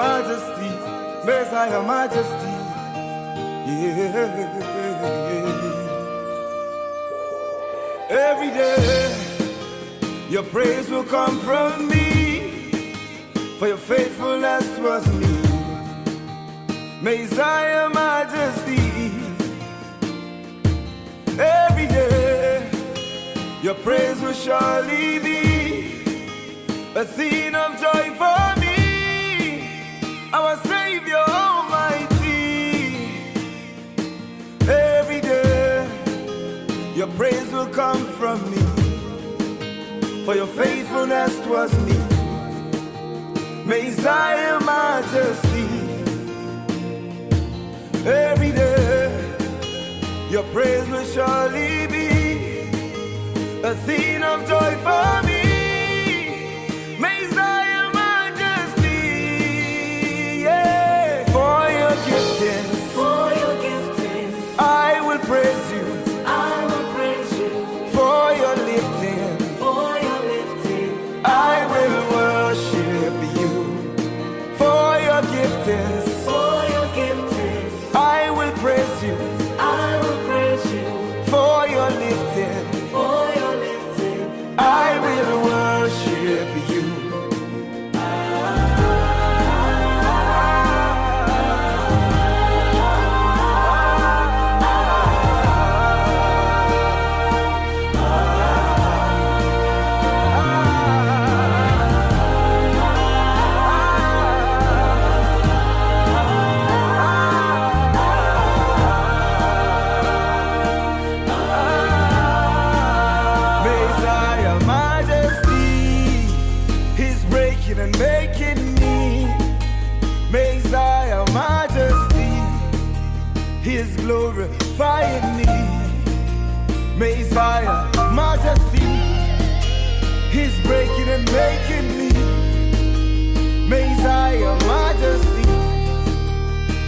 Majesty, Messiah, Majesty. Yeah. Every day, your praise will come from me, for your faithfulness was me. Messiah, Majesty. Every day, your praise will surely be a theme of joy for me, our Savior Almighty. Every day, your praise will come from me, for your faithfulness towards me. Messiah, Majesty. Every day, your praise will surely be a theme of joy for me. Messiah, Majesty. Yeah. For your giftings, I will praise you. For your lifting, I will worship you. For your giftings, I will praise you. For your lifting, I will worship you. And making me Messiah, Majesty. He is glorifying me, Messiah, Majesty. He's breaking and making me Messiah, Majesty.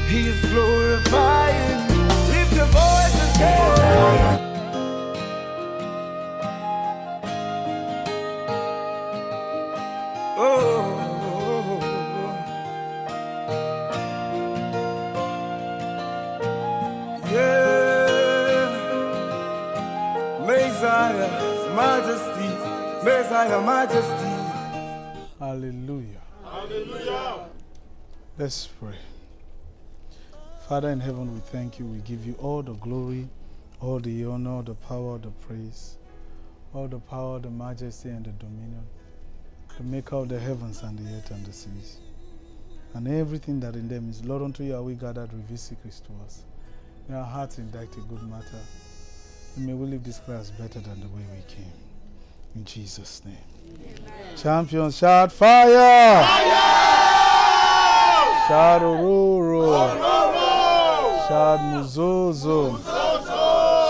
He is glorifying me. Lift your voice and say, Messiah, Majesty, Messiah, Majesty. Hallelujah. Hallelujah. Let's pray. Father in heaven, we thank you. We give you all the glory, all the honor, the power, the praise, all the power, the majesty, and the dominion, the maker of the heavens and the earth and the seas, and everything that in them is. Lord, unto you are we gathered, reveal secrets to us. May our hearts indict a good matter. And may we live this class better than the way we came. In Jesus' name. Amen. Champions, shout fire! Fire! Shout Ororo! Shout Muzozo!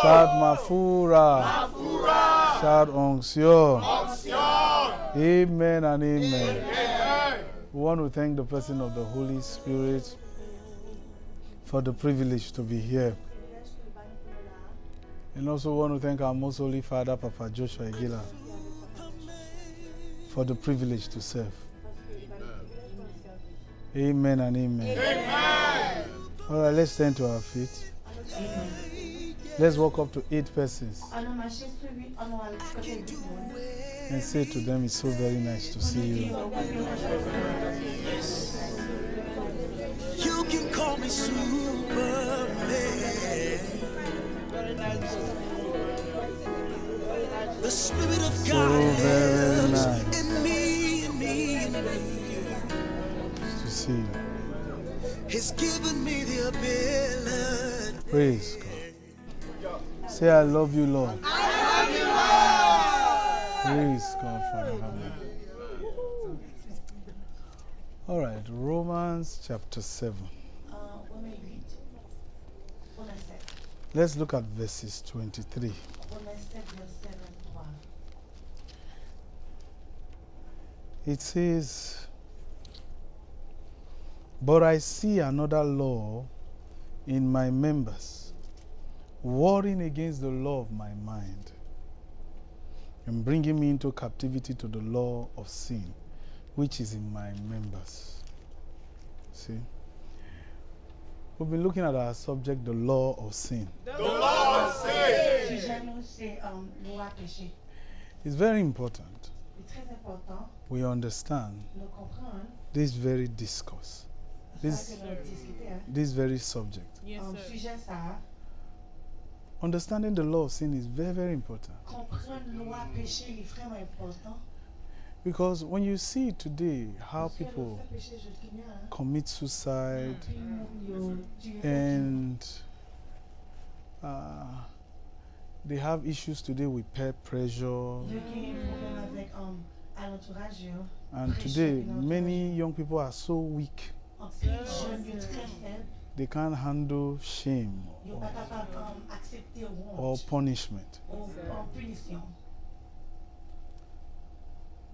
Shout Mafura! Shout Onksyo! Amen and amen. We want to thank the person of the Holy Spirit for the privilege to be here. And also want to thank our most holy Father, Papa Joshua Egila, for the privilege to serve. Amen and amen. Amen. All right, let's stand to our feet. Let's walk up to 8 persons and say to them, it's so very nice to see you. You can call me Superman. The Spirit of God lives in me, in me, in me. Nice to see you. He's given me the ability. Praise God. Say, I love you, Lord. I love you, Lord. Praise God forevermore. All right, Romans chapter 7. Let's look at verses 23. It says, but I see another law in my members, warring against the law of my mind, and bringing me into captivity to the law of sin, which is in my members. See? We've been looking at our subject, the law of sin. The law of sin. Sujet nous, c'est loi péché. It's very important C'est très important we understand de comprendre this very discourse, ça que nous discutons. this very subject. Sujet ça, Understanding the law of sin is very, very important. comprendre loi péché est vraiment important. Because when you see today how Parce que people le péché, je dis bien, hein, commit suicide tout le monde, yo, tu es and they have issues today with peer pressure, yo qui a un problème avec à l'entourage, yo. and today many young people are so weak En plus, jeune, yo très faible, they can't handle shame yo pas capable accepter or honte punishment. ou en punition.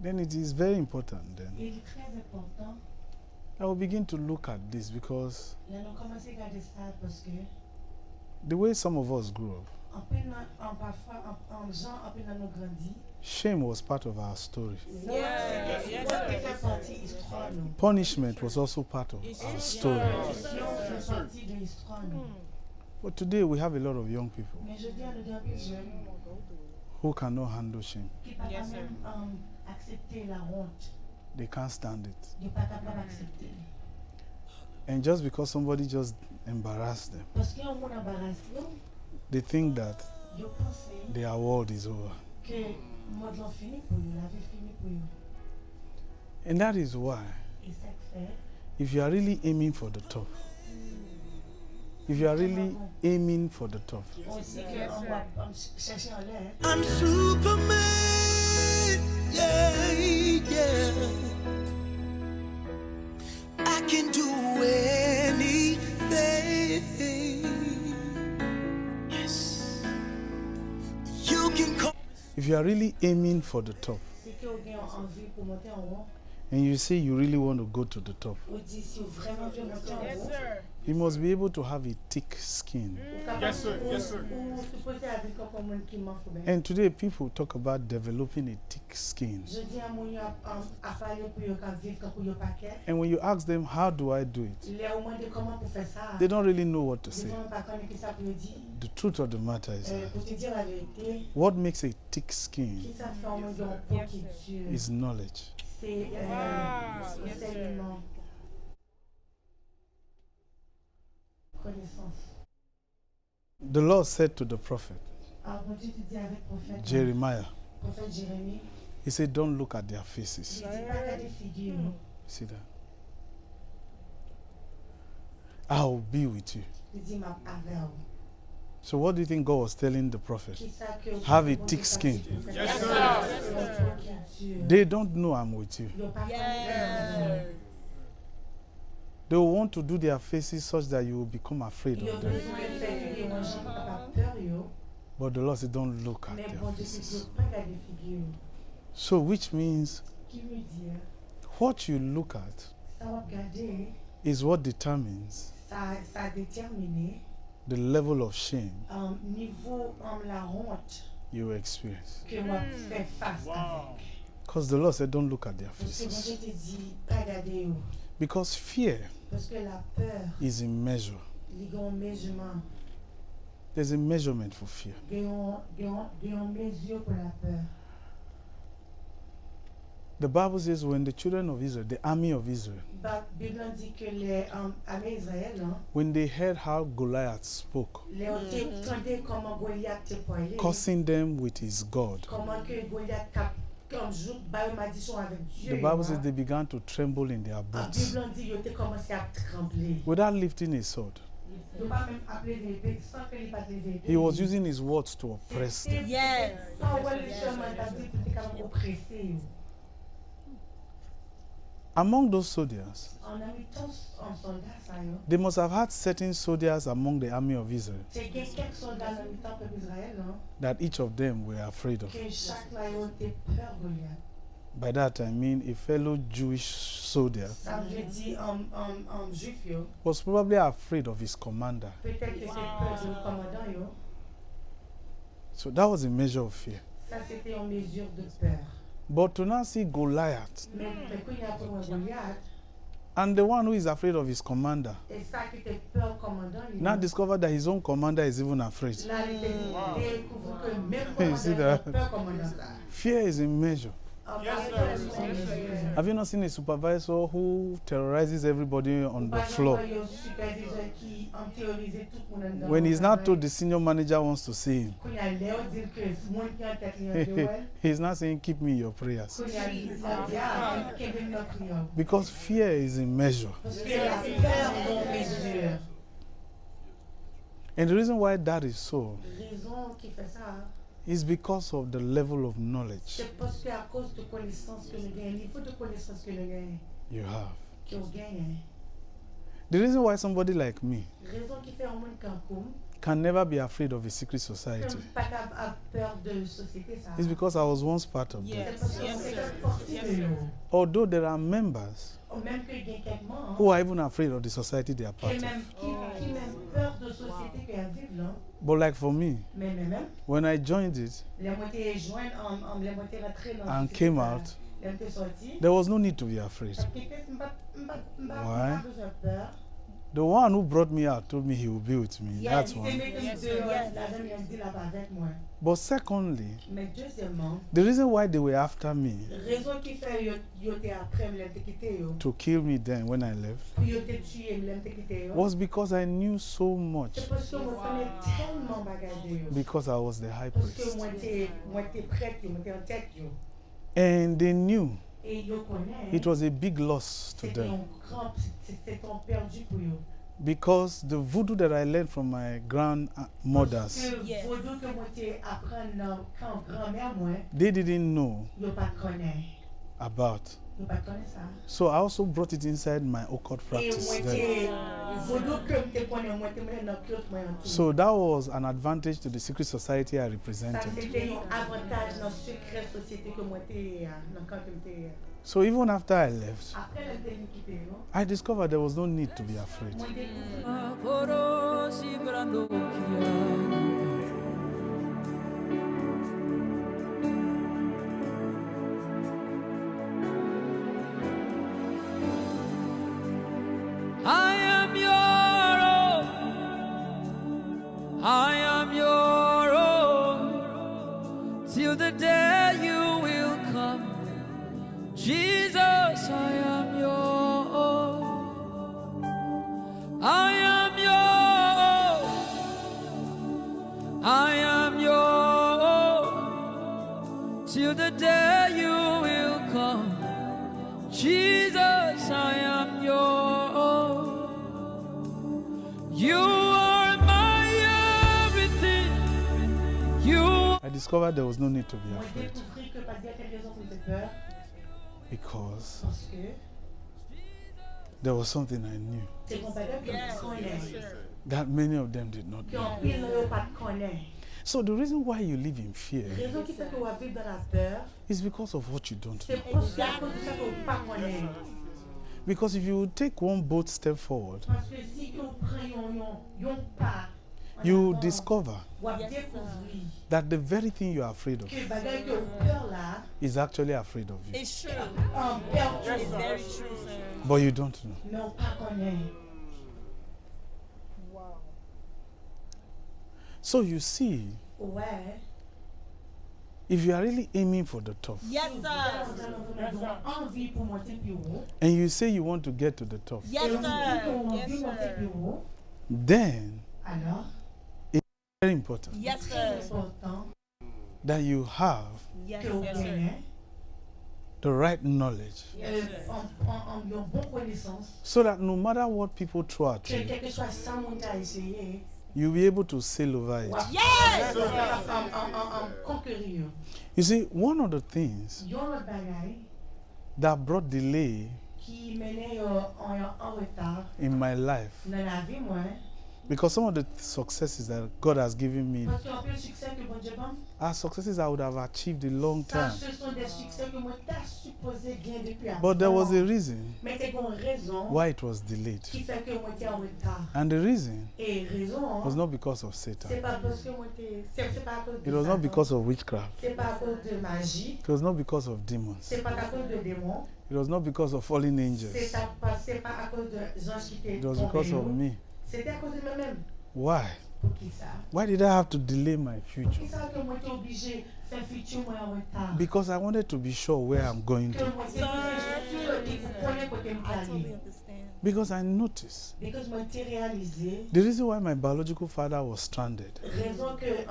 Then it is very important then Il est très important. I will begin to look at this because Là, nous commençons à regarder ça parce que the way some of us grew up, en peine, parfois, en gens, en peine, nous grandit. shame was part of our story. Honte fait partie de l'histoire, nous. Punishment was also part of our story. Punition fait partie de l'histoire, nous. But today we have a lot of young people Mais je dis à nous plus jeunes who cannot handle shame. qui ne peuvent pas même accepter la honte. They can't stand it. Ils ne peuvent pas capable d'accepter. And just because somebody just embarrassed them, Parce qu'il y a un monde embarrassé, they think that ils pensent their world is over. que le monde est fini pour eux, la vie est finie pour eux. And that is why, Et ça fait, if you are really aiming for the top, if you are really aiming for the top, aussi qu'on va chercher en l'air. I'm Superman, yeah, yeah. I can do anything. Yes. You can call. if you are really aiming for the top, Si vous avez envie pour monter en haut, and you say you really want to go to the top, ou dit si vous vraiment voulez monter en haut, you must be able to have a thick skin. Yes, sir. Yes, sir. Ou supposé avec un monde qui m'en faut bien. And today people talk about developing a thick skin. Je dis à mon yo à parler pour yo ka vivre pour yo paquet. And when you ask them, how do I do it? Les au moins de comment pour faire ça. They don't really know what to Ils say. vont pas connaître ça pour dire. The truth of the matter is, Pour te dire la vérité, what makes a thick skin qui ça fait un monde en peau qui dure. is knowledge. C'est enseignement. Connaissance. The Lord said to the prophet Alors bon Dieu te dit avec prophète Jeremiah, prophète Jérémie, he said, don't look at their faces. il dit pas regarder figure. See that? I will be with you. Il dit m'a avec vous. So what do you think God was telling the prophet? Qui ça que Have a thick skin. Yes, sir. They don't know I'm with you. They will want to do their faces such that you will become afraid of them. But the Lord said, don't look at their faces. So which means what you look at is what determines the level of shame you experience. Because the Lord said, don't look at their faces. Because fear is in measure. There's a measurement for fear. The Bible says when the children of Israel, the army of Israel, when they heard how Goliath spoke, cursing them with his God, the Bible says they began to tremble in their boots without lifting a sword. He was using his words to oppress them. Yes. Among those soldiers, they must have had certain soldiers among the army of Israel that each of them were afraid of. By that I mean a fellow Jewish soldier was probably afraid of his commander. So that was a measure of fear. But to now see Goliath And the one who is afraid of his commander Et ça qui était peur commandant, now discovered that his own commander is even afraid. là, il découvre que même You see commandant that? a peur commandant ça. Fear is in measure. Yes, sir. Have you not seen a supervisor who terrorizes everybody on the floor? When he's not told the senior manager wants to see him, he's not saying, keep me in your prayers. Because fear is in measure. And the reason why that is so is because of the level of knowledge you have. The reason why somebody like me can never be afraid of a secret society is because I was once part of them. Although there are members who are even afraid of the society they are part of. But like for me, when I joined it and came out, there was no need to be afraid. Why? The one who brought me out told me he will be with me. That's one. But secondly, the reason why they were after me to kill me then when I left was because I knew so much. Because I was the high priest. And they knew it was a big loss to them. Because the voodoo that I learned from my grandmothers, they didn't know about. So I also brought it inside my occult practice. So that was an advantage to the secret society I represented. So even after I left, I discovered there was no need to be afraid. I am your own. I am your own. Till the day you will come. Jesus, I am your own. I am your own. I am your own. Till the day you will come. Jesus, I am your own. You are my everything. I discovered there was no need to be afraid. Because there was something I knew that many of them did not know. So the reason why you live in fear is because of what you don't know. Because if you take one bold step forward, you discover that the very thing you are afraid of is actually afraid of you. It's true. It's very true, sir. But you don't know. Wow. So you see, if you are really aiming for the top, Yes, sir. and you say you want to get to the top, Yes, sir. Yes, sir. then it's very important Yes, sir. that you have Yes, sir. the right knowledge, so that no matter what people throw at you, you'll be able to sail over it. Yes. You see, one of the things that brought delay in my life Because some of the successes that God has given me Parce qu'un peu le succès que bon Dieu donne, are successes I would have achieved a long ça, time. ce sont des succès que moi t'as supposé gagner depuis avant. But there was a reason Mais c'est une raison why it was delayed. qui fait que moi t'es en retard. And the reason Et raison, was not because of Satan. c'est pas parce que moi t'es, c'est pas à cause de It was not Satan. because of witchcraft. C'est pas à cause de magie. It was not because of demons. C'est pas à cause de démons. It was not because of fallen angels. C'est pas à cause de anges qui t'es It was because of me. C'était à cause de moi-même. Why? Pour qui ça? Why did I have to delay my Pour future? qui ça que moi t'es obligé de faire futur moi en retard? Because I wanted to be sure where I'm going Que to. moi c'est sûr et vous connaissez côté m'aller. Because I noticed Because moi t'ai réalisé the reason why my biological father was stranded raison que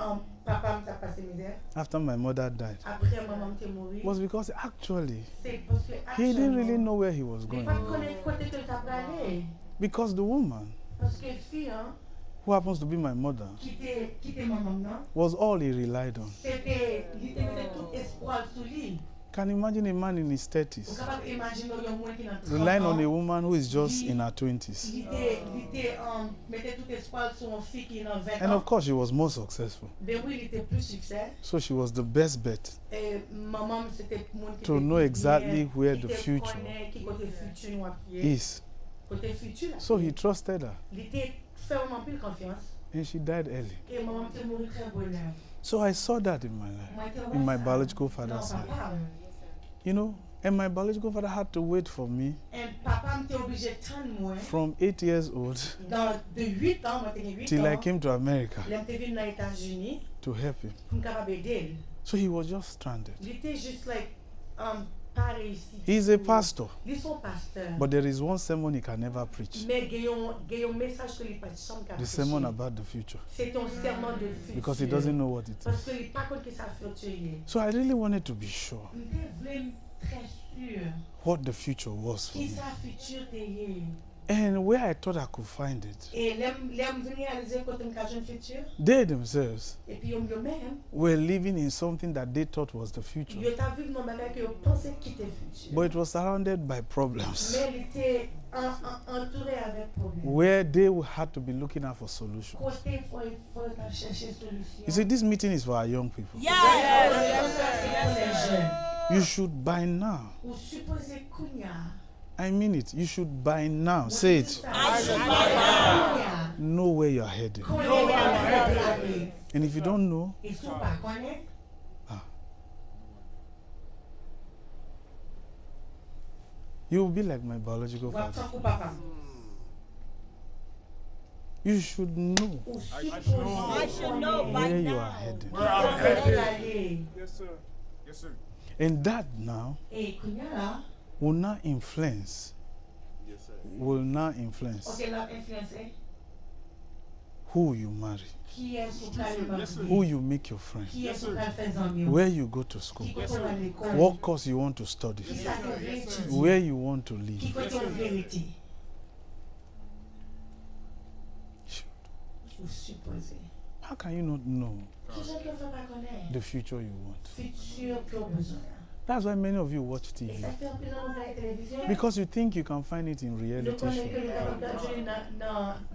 papa m'a passé misère after my mother died après maman t'est morue. was because actually C'est parce que he didn't really know where he was il going. pas connaître côté que t'as aller. Because the woman Parce que fille who happens to be my mother qui était maman non, was all he relied on. c'était il était tout espoir sur lui. Can you imagine a man in his Vous 30s capable imaginer un monde qui dans relying on a woman who is just in her 20s? il était mettait tout espoir sur une fille qui est dans 20 And ans. of course, she was more successful. Ben oui, il était plus succès. So she was the best bet Et maman c'était monde qui to était know bien, exactly where qui the te future connaît, qui côté futur nous appuyer. is. Côté futur. là. So he trusted her Il était fait vraiment plus confiance and she died early. et maman était morue très bonne. So I saw that in my Moi life, était in my ça. biological Non, father's life. papa. You know, and my biological father had to wait for me Et papa m'était obligé de tendre moi from 8 years old dans de 8 ans, moi j'avais 8 till I ans. came to America Il était venu dans les États-Unis to help him. pour me capable aider. So he was just stranded. Il était juste like pas réussi. He's a pastor, Ils sont pasteurs. but there is one sermon he can never preach. Mais il y a un message que il pas de chambre The sermon about the future. C'est un serment de futur. Because he doesn't know what it Parce is. que il pas compte que ça futur. So I really wanted to be sure Je voulais très sûr what the future was for qui me. ça futur t'est. And where I thought I could find it, Et l'aime venir réaliser quand on a un futur. they themselves Et puis yo même, were living in something that they thought was the future. yo t'a vu dans bagage que yo pensait qu'il était futur. But it was surrounded by problems Mais il était entouré avec problème. where they had to be looking out for solutions. Côté faut chercher solution. You see, this meeting is for our young people. C'est pour les jeunes. You should by now, Ou supposé kounya. I mean it, you should by now, say it, know where you're headed. And if you don't know, Et sou pa konen, you will be like my biological wap father. tan kou papa. You should know Ou supposé where you are headed. konen. Yes, sir. Yes, sir. And that now E kounya la, will now influence, Yes, sir. ok la influence, who you marry, ki es sou kal who you make your friend, ki es sou kal fè zanmi ou, where you go to school, ki kote wè l'ekol, what course you want to study, ki sa ke vè etudi, where you want to ki live. kote wè verite. Shoot. Ou supposé. How can you not know Ki jan ke fè pa konen? the future you want? Futur ki ou bezon. That's why many of you watch E TV. sa fè an pil nan nou gade televizyon. Because you think you can find it in Nou reality konen show. ke li kapab gade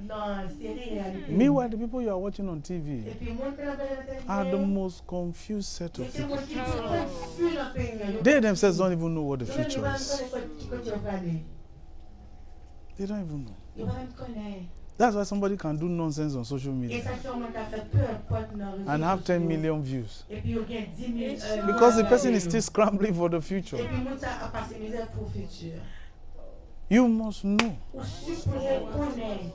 nan seri realite. Meanwhile, the people you are watching on E TV pi moun ke la gade nan are the televizyon. most confused set of E se moun people. ki confus nan peyi. They themselves don't even know what the Yo men future yo is. ki kote yo gade. They don't even know. Yo men konen. That's why somebody can do nonsense on social E media sa ki yo men ka fè peu importe nan rezo and have 10 sosyo. million views. E pi yo gen 10,000 Because the person is still scrambling for the E future. pi moun sa a pase mizè pou futur. You must know Ou supposé konen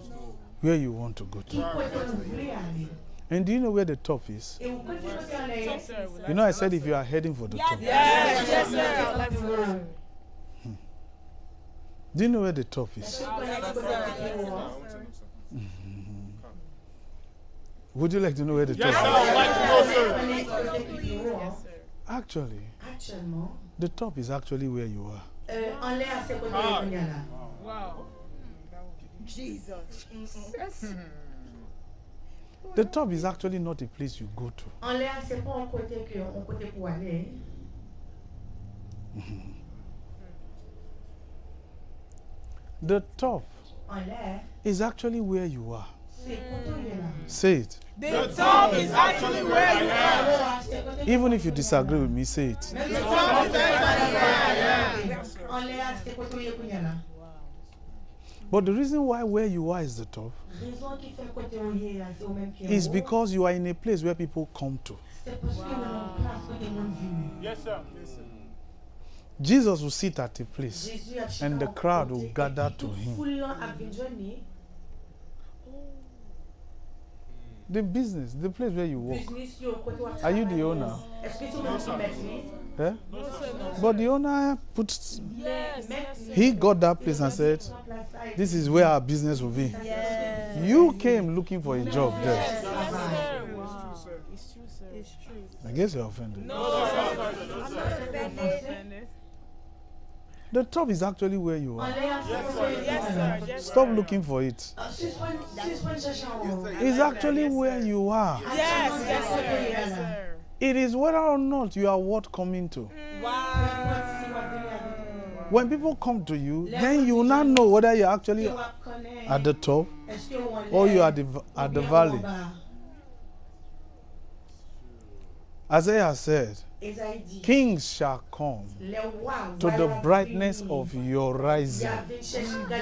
where you want to go ki to. kote nou vle ale. And do you know where the top is? E ou kote kote ale. You know, I said if you are heading for the top. Yes, sir. Do you know where the top is? Est-ce que konen ki kote kote yo? Would you like to know where the top Yes, sir. is? I would like to know, sir. Konen ki kote kote yo? Actually, Actuellement, the top is actually where you are. an lè a se kote yo konya la. The top is actually not a place you go to. An lè a se pa an kote pou ale. The top An lè, is actually where you are. se Say it. The top is actually where you are. Even if you disagree with me, say it. The top is actually where I am. But the reason where you are is the top is because you are in a place where people come to. Yes, sir. Jesus will sit at a place and the crowd will gather to him. The business, the place where you work. Are you the owner? Eh? But the owner puts, he got that place and said, this is where our business will be. You came looking for a job there. It's true, sir. It's true. I guess you're offended. No, I'm not offended. The top is actually where you are. Yes, sir. Yes, sir. Stop looking for it. It's actually where you are. Yes, yes, sir. Yes, sir. It is whether or not you are worth coming to. Wow. When people come to you, then you will not know whether you're actually at the top or you are at the valley. Isaiah said, kings shall come to the brightness of your rising.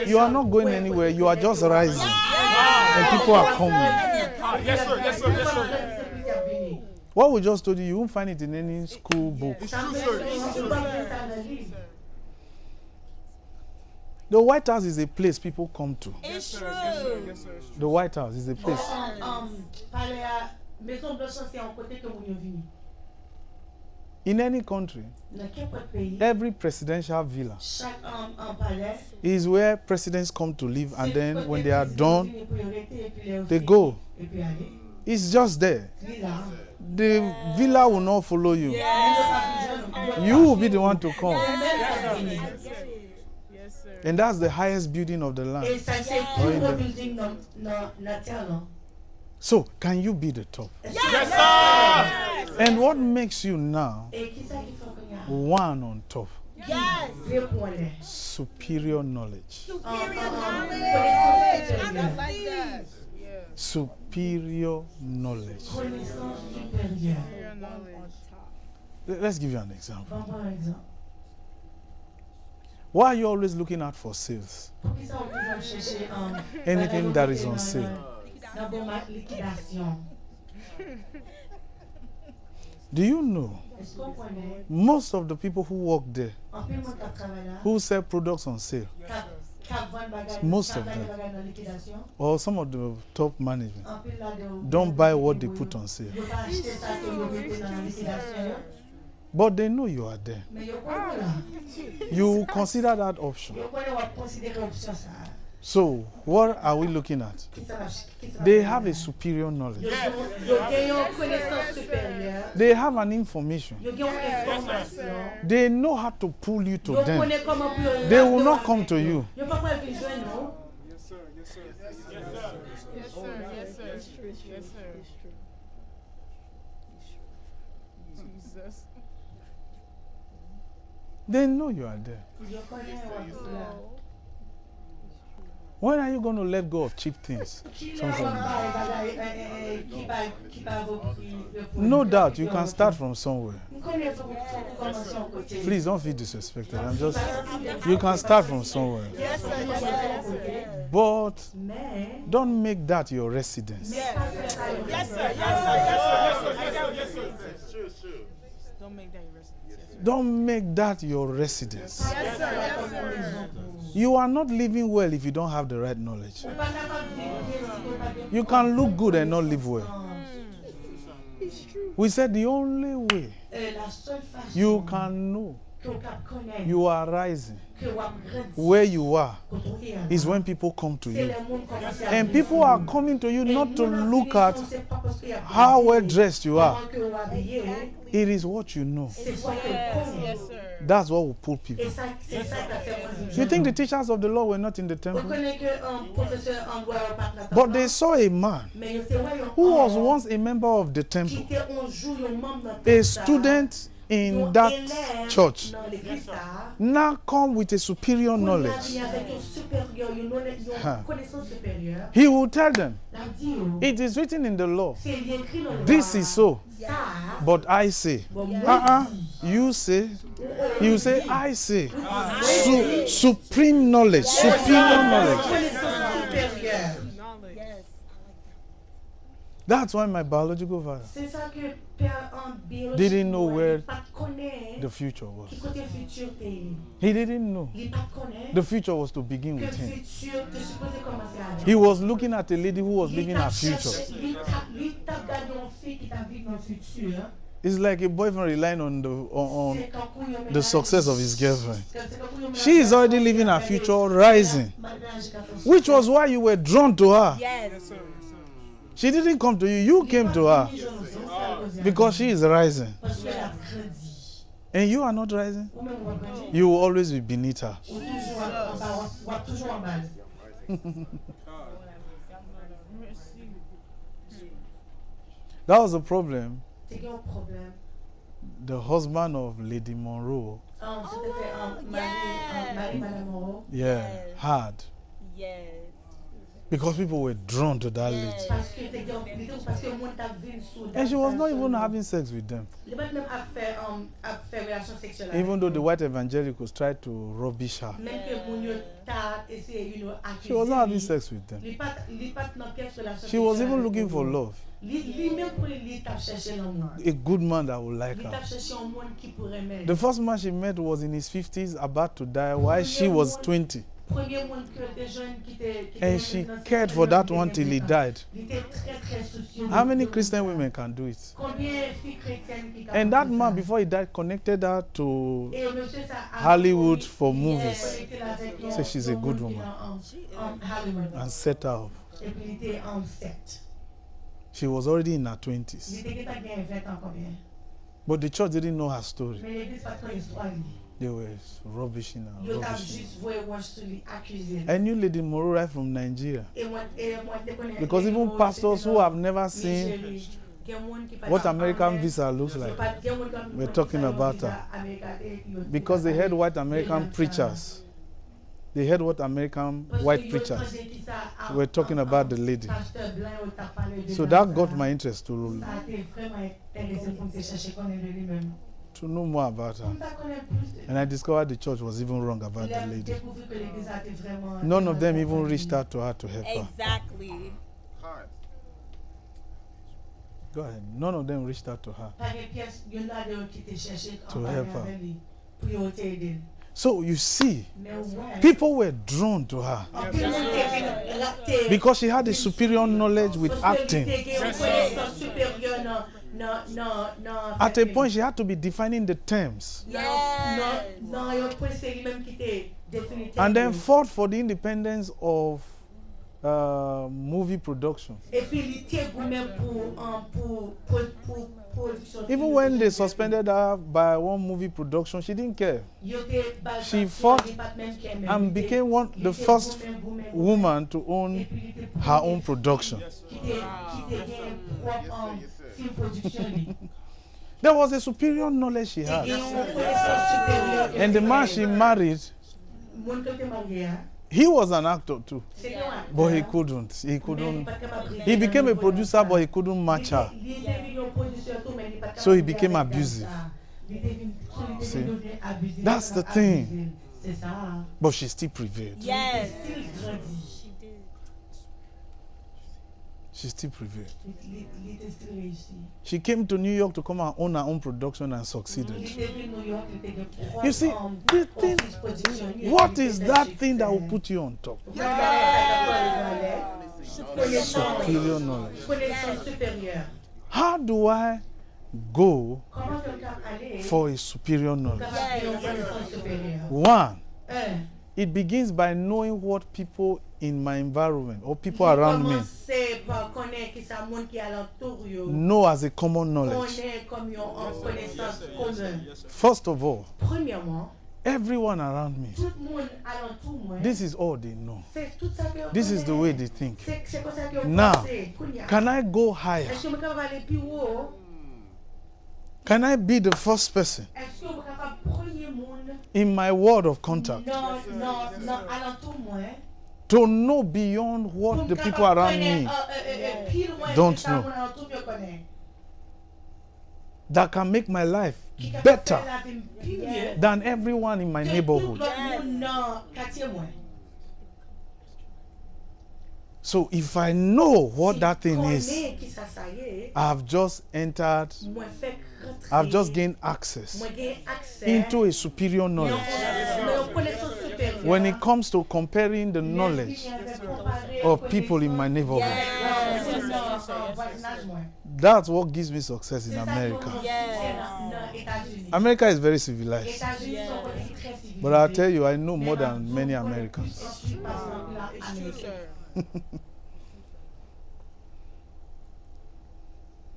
You are not going anywhere, you are just rising. And people are coming. Yes, sir. Yes, sir. Yes, sir. What we just told you, you won't find it in any school book. It's true, sir. The White House is a place people come to. It's true. The White House is a place. In any country, every presidential villa is where presidents come to live, and then when they are done, they go. It's just there. The villa will not follow you. You will be the one to come. And that's the highest building of the land. So, can you be the top? Yes, sir. And what makes you now one on top? Yes. Superior knowledge. Superior knowledge. Let's give you an example. Why are you always looking out for sales? Anything that is on sale. Do you know most of the people who work there, who sell products on sale, most of them, or some of the top management, don't buy what they put on sale. But they know you are there. You consider that option. So, what are we looking at? They have a superior knowledge. They have an information. They know how to pull you to them. They will not come to you. Yes, sir. Yes, sir. Yes, sir. Yes, sir. Yes, sir. It's true. Yes, sir. Jesus. They know you are there. When are you going to let go of cheap things? No doubt, you can start from somewhere. Please don't feel disrespected. You can start from somewhere. But don't make that your residence. Yes, sir. Yes, sir. Yes, sir. Don't make that your residence. Don't make that your residence. Yes, sir. Yes, sir. You are not living well if you don't have the right knowledge. You can look good and not live well. We said the only way you can know you are rising where you are is when people come to you. And people are coming to you not to look at how well dressed you are. It is what you know. Yes, sir. That's what will pull people. You think the teachers of the law were not in the temple? But they saw a man who was once a member of the temple, a student in that church dans l'église ça, now come with a superior qu'on y a knowledge. venu avec une supérieure, une Huh. connaissance supérieure, He will tell them, la dit, oh, it is written in the law, c'est écrit dans le this loi, is so, ça, but I say. bon, moi, You say, you say, I say. Supreme knowledge, superior knowledge. connaissance supérieure. That's why my biological father C'est ça que père en biologie didn't know where pas connaît the future was. qui côté futur t'es. He didn't know. Il pas connaît The future was to begin que with him. futur te supposé commencer avec. He was looking at a lady who was living her future. Lui t'a gardé une fille qui t'a vécu dans le futur. It's like a boyfriend relying on C'est quand vous y the success of his girlfriend. c'est quand vous y She is already living her future rising, which was why you were drawn to her. Yes. She didn't come to you, you came to her because she is rising. Parce qu'elle a grandi. And you are not rising. Ou même vous grandi. You will always be beneath her. Ou toujours en bas, ou toujours en bas. That was the problem. C'est qu'il y a un problème. The husband of Lady Monroe, C'était fait Marie Madame Moreau. had. Yes. Because people were drawn to that lady. Parce que le monde t'a vu sous. And she was not even having sex with them. Le monde même a fait relation sexuelle. Even though the white evangelicals tried to rubbish her. Même que mon yo t'a essayé, She was not having sex with them. Li pat nan pièce relation. She was even looking for love. Li même pour li t'a cherché l'amour. A good man that would like Li her. t'a cherché un monde qui pourrait m'aider. The first man she met was in his 50s, about to die, while she was 20. Premier monde que des jeunes qui And she cared for that one till he died. Il était très soucieux. How many Christian women can do it? Combien filles chrétiennes qui And that man, before he died, connected her to Et monsieur ça Hollywood for movies connecté avec Say she's a good woman. Hollywood. and set her up. Et puis il était en 7. She was already in her Il 20s. était gagné 20 ans combien? But the church didn't know her story. Mais l'église pas trop histoire. They were rubbishing her. Yo t'a rubbishing juste voulu voir sur lui accuser. her. I knew Lady Moreau right from Nigeria. Et moi te connais. Because even pastors who have never seen what American visa looks like were talking about her. Because they heard white American preachers. They heard what American white preachers were talking about the lady. So that got my interest to know more about her. And I discovered the church was even wrong about the lady. None of them even reached out to her to help her. Exactly. Go ahead. None of them reached out to her to help her. So you see, people were drawn to her because she had a superior knowledge with acting. At a point, she had to be defining the terms and then fought for the independence of movie production. Even when they suspended her by one movie production, she didn't care. She fought and became the first woman to own her own production. There was a superior knowledge she had. And the man she married, he was an actor too, but he couldn't. He became a producer, but he couldn't match her. So he became abusive. See, that's the thing. But she still prevailed. Yes. She still prevailed. She came to New York to come and own her own production and succeeded. You see, the thing, what is that thing that will put you on top? Superior knowledge. How do I go for a superior knowledge? One, it begins by knowing what people in my environment or people around me know as a common knowledge. First of all, everyone around me, this is all they know. This is the way they think. Now, can I go higher? Can I be the first person Est-ce que vous êtes capable de premier monde in my world of contact non alentour moi to know beyond what the people around me don't know, that can make my life better than everyone in my neighborhood? So if I know what that thing is, I've just entered, I've just gained access into a superior knowledge. When it comes to comparing the knowledge of people in my neighborhood, that's what gives me success in America. America is very civilized. But I'll tell you, I know more than many Americans.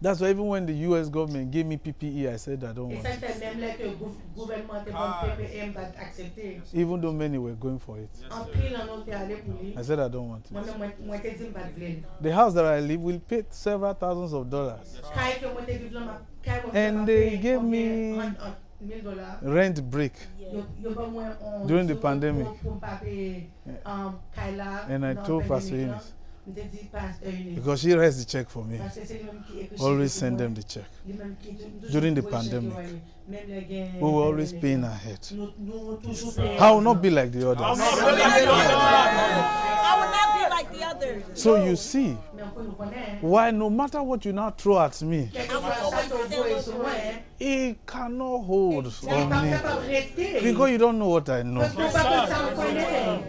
That's why even when the US government gave me PPE, I said I don't want it. Even though many were going for it. I said I don't want it. The house that I live will pay several thousands of dollars. And they gave me rent break during the pandemic. And I told Pastor Eunice, because she writes the check for me, always send them the check. During the pandemic, we were always paying ahead. I will not be like the others. I will not be like the others. So you see, why no matter what you now throw at me, it cannot hold on me. Because you don't know what I know.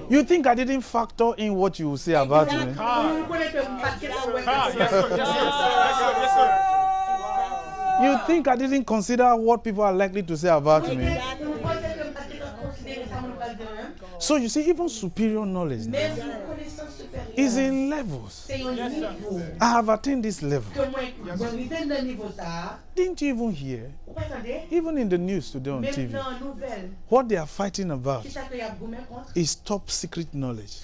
You think I didn't factor in what you will say about me? You think I didn't consider what people are likely to say about me? So you see, even superior knowledge is in levels. I have attained this level. Didn't you even hear? Even in the news today on TV, what they are fighting about is top secret knowledge.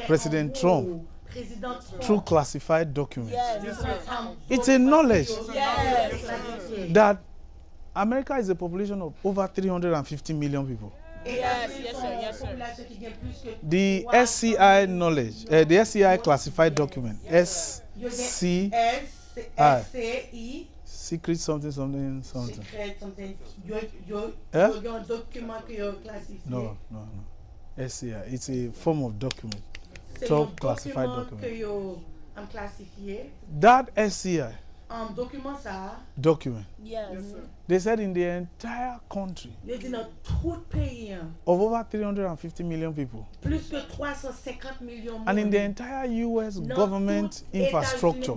President Trump, through classified documents. It's a knowledge that America is a population of over 350 million people. The SCI knowledge, the SCI classified document, SCI, secret something. No. SCI, it's a form of document, top classified document. That SCI document, they said in the entire country of over 350 million people, and in the entire US government infrastructure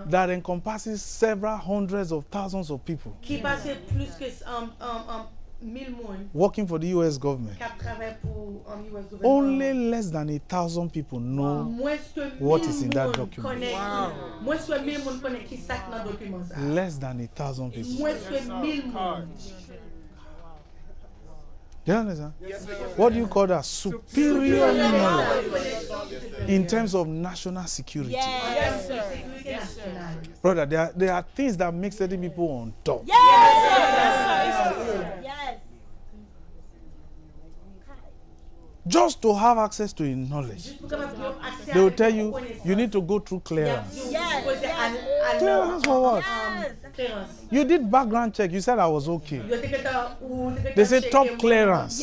that encompasses several hundreds of thousands of people working for the US government, only less than 1,000 people know what is in that document. Less than 1,000 people. Do you understand? What do you call that? Superior knowledge in terms of national security. Brother, there are things that make certain people on top. Just to have access to a knowledge, they will tell you, you need to go through clearance. Clearance for what? You did background check, you said I was okay. They say top clearance.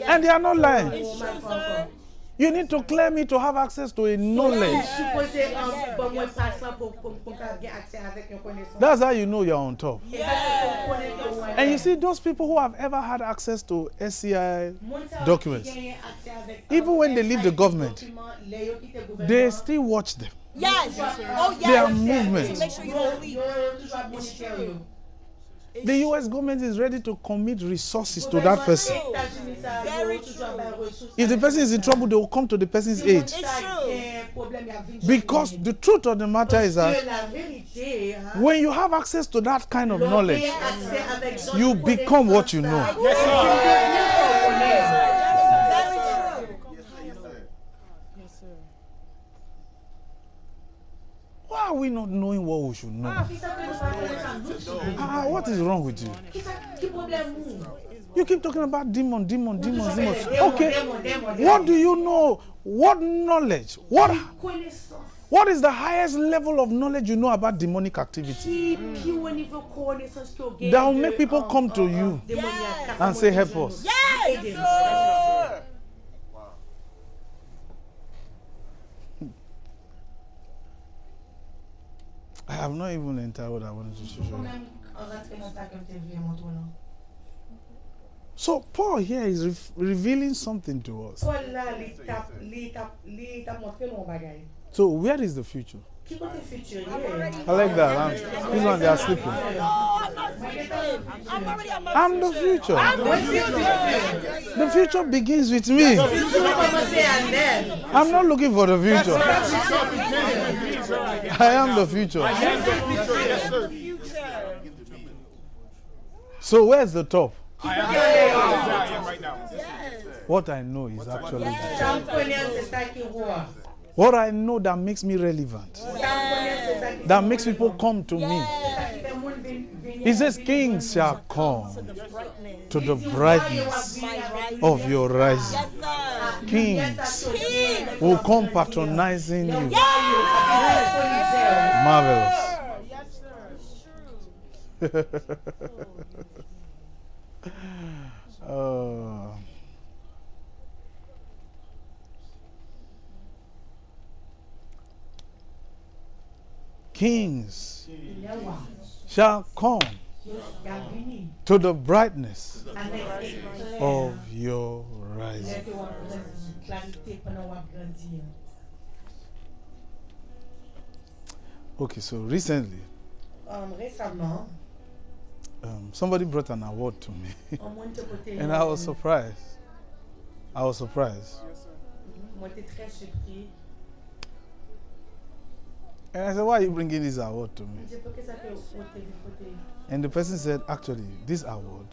And they are not lying. You need to clear me to have access to a knowledge. That's how you know you're on top. And you see, those people who have ever had access to SCI documents, even when they leave the government, they still watch them. Their movements. Make sure you don't leave. The US government is ready to commit resources to that person. Very true. If the person is in trouble, they will come to the person's aid. It's true. Because the truth of the matter is that when you have access to that kind of knowledge, you become what you know. we not knowing what we should know? Ki sa ke nou pa konen sa nou sou? What is wrong with you? Ki problem mou? You keep talking about demon. Démon. Okay, what do you know? What knowledge? Connaissance. What is the highest level of knowledge you know about demonic activity? Ki ou niveau connaissance ki ou gen That will make people come to you démoniaque. and say, help us. Yes, Aidez-nous. sir. I have not even entered what I wanted to show you. Quand même, on rentre dans ça comme tu viens montrer là. So Paul here is revealing something to us. Paul là, li tap montré nou bagay. So where is the future? Ki kote futur I like that. This one they are sleeping. No, I'm not sleeping. I'm already on my I'm the future. ye? The future begins with me. Futur commencer à neuf. I'm not looking for the future. I am the future. Yes, sir. So where's the top? I am right now. What I know is actually Ça me connaît, c'est ça qui roi. what I know that makes me relevant, Ça me connaît, c'est ça qui that makes people come to me. fait moun venir. He says, kings shall come brightness. to the brightness of your rising. Yes, sir. Kings will come patronizing you. Yes. Marvelous. Kings shall come to the brightness of your rising. Okay, so recently, Récemment, somebody brought an award to me, on monte côté. and I was surprised. Moi, j'étais très surpris. And I said, why are you bringing this award to me? Je dis, pourquoi ça fait côté? And the person said, actually, this award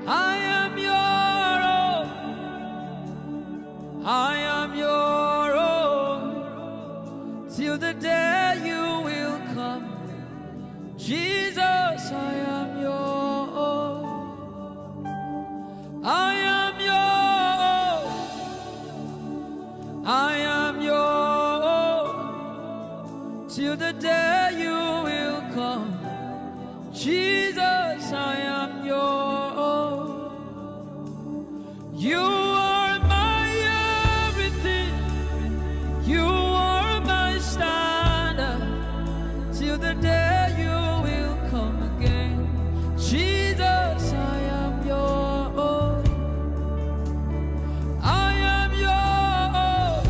I am your own. I am your own. Till the day you will come. Jesus, I am your own. I am your own. I am your own. Till the day you will come. Jesus, I am your own. You are my everything. You are my standard. Till the day you will come again. Jesus, I am your own. I am your own.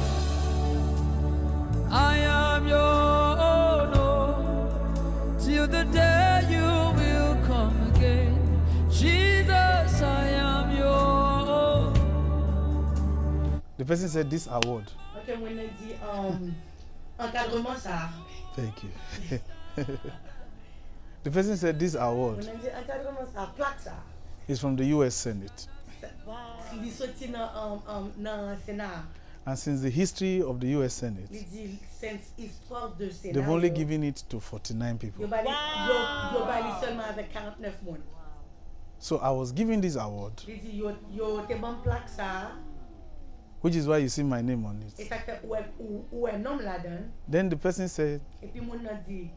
I am your own. Oh, till the day you will come again. Jesus, I am your own. The person said, this award. Ok, moi, je dis, encadrement ça. Thank you. The person said, this award Moi, je dis, encadrement ça, plaque ça. is from the US Senate. Il sorti dans Sénat. And since the history of the US Senate, Il dit, c'est histoire de Sénat. they've only given it to 49 people. Yo bali seulement avec 49 moun. So I was given this award, Il dit, yo te bon plaque ça. which is why you see my name on Et it. ça fait ou un homme là-dedans. Then the person said, Et puis moun nan dit,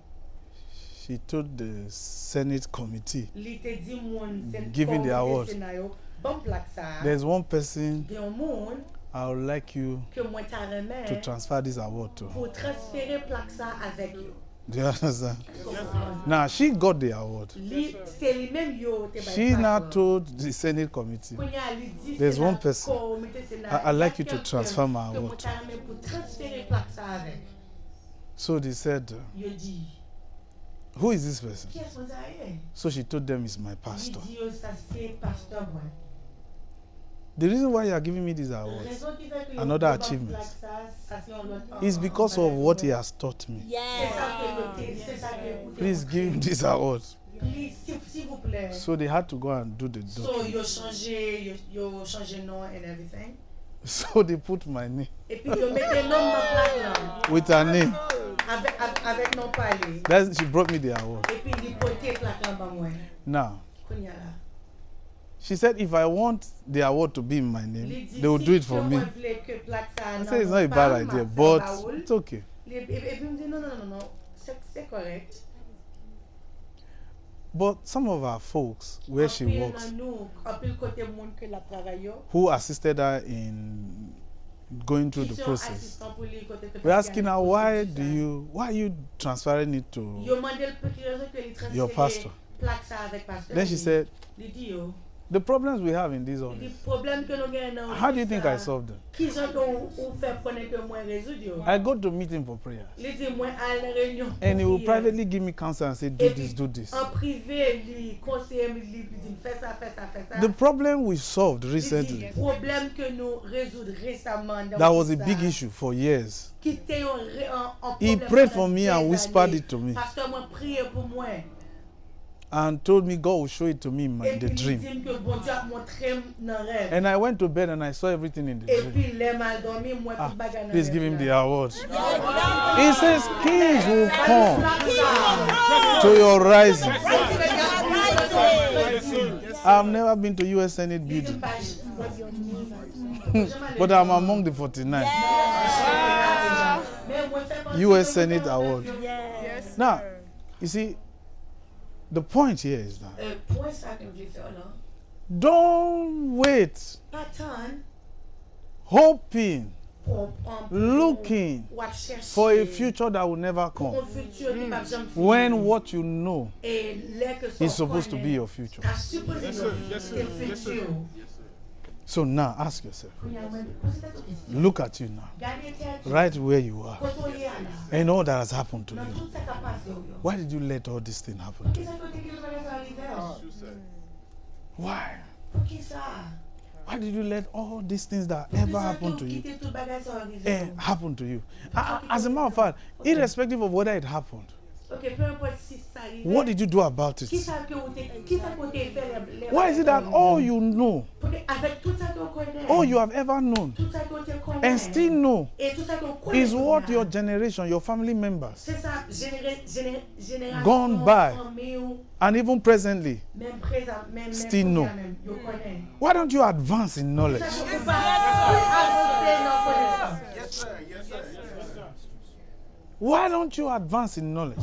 she told the Senate committee, li te dit moun Giving the award. Sénat yo, bon plaque ça. there's one person Gen moun I would like you que moi ta to remè transfer this award to. pour transférer plaque ça avec yo. Do you understand? Now she got the award. C'est lui-même yo te She now told the Senate committee, there's one person I'd like you to transfer my award to. So they said, Yo di, who is this person? qui est-ce qu'on a? So she told them it's my Il pastor. dit yo ça c'est pasteur moi. The reason why you are giving me this award Raison qui fait que yo Another yo achievement. plaque ça c'est un autre- is because of what he has taught me. C'est Yes. ça que yo te- c'est ça que- Please give him this award. Please, s'il vous complet. So they had to go and do the So document. yo changé nom and everything. So they put my name Et puis yo mette nom dans plaque là. with her name. Avec nom parlé. That's, she brought me the award. Et puis il portait plaque là bas moi. Now, Kounya là. she said if I want the award to be in my name, they will do it for me. I said it's not a bad idea, but it's okay. Et puis me dit non, c'est correct. But some of our folks, where she works, En côté monde que la travaille. who assisted her in going through the process, we're asking her, why are you transferring it to your pastor? Then she said, the problems we have in this office, how do you think I solved them? I go to meet him for prayers, and he will privately give me counsel and say, do this, do this. The problem we solved recently, that was a big issue for years. He prayed for me and whispered it to me and told me God will show it to me in the dream. And I went to bed and I saw everything in the dream. Please give him the award. He says kings will come to your rising. I've never been to U.S. Senate building, but I'm among the 49. U.S. Senate award. Now, you see, the point here is that don't wait, hoping, looking for a future that will never come, when what you know is supposed to be your future. So now ask yourself, look at you now, right where you are, and all that has happened to you. Why did you let all this thing happen to you? Why? Why did you let all these things that ever happened to you happen to you? As a matter of fact, irrespective of whether it happened, what did you do about it? Why is it that all you know, all you have ever known, and still know, is what your generation, your family members, gone by, and even presently, still know? Why don't you advance in knowledge? Why don't you advance in knowledge?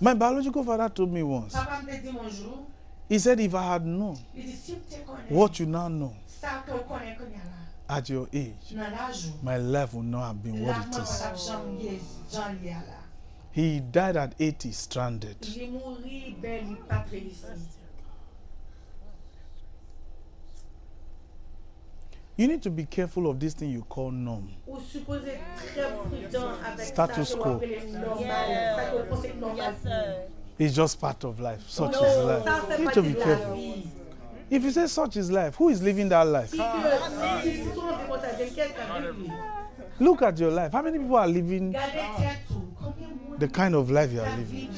My biological father told me once, he said, if I had known what you now know at your age, my life would not have been what it is. He died at 80, stranded. You need to be careful of this thing you call norm. Status quo. It's just part of life. Such is life. You need to be careful. If you say such is life, who is living that life? Look at your life. How many people are living the kind of life you are living?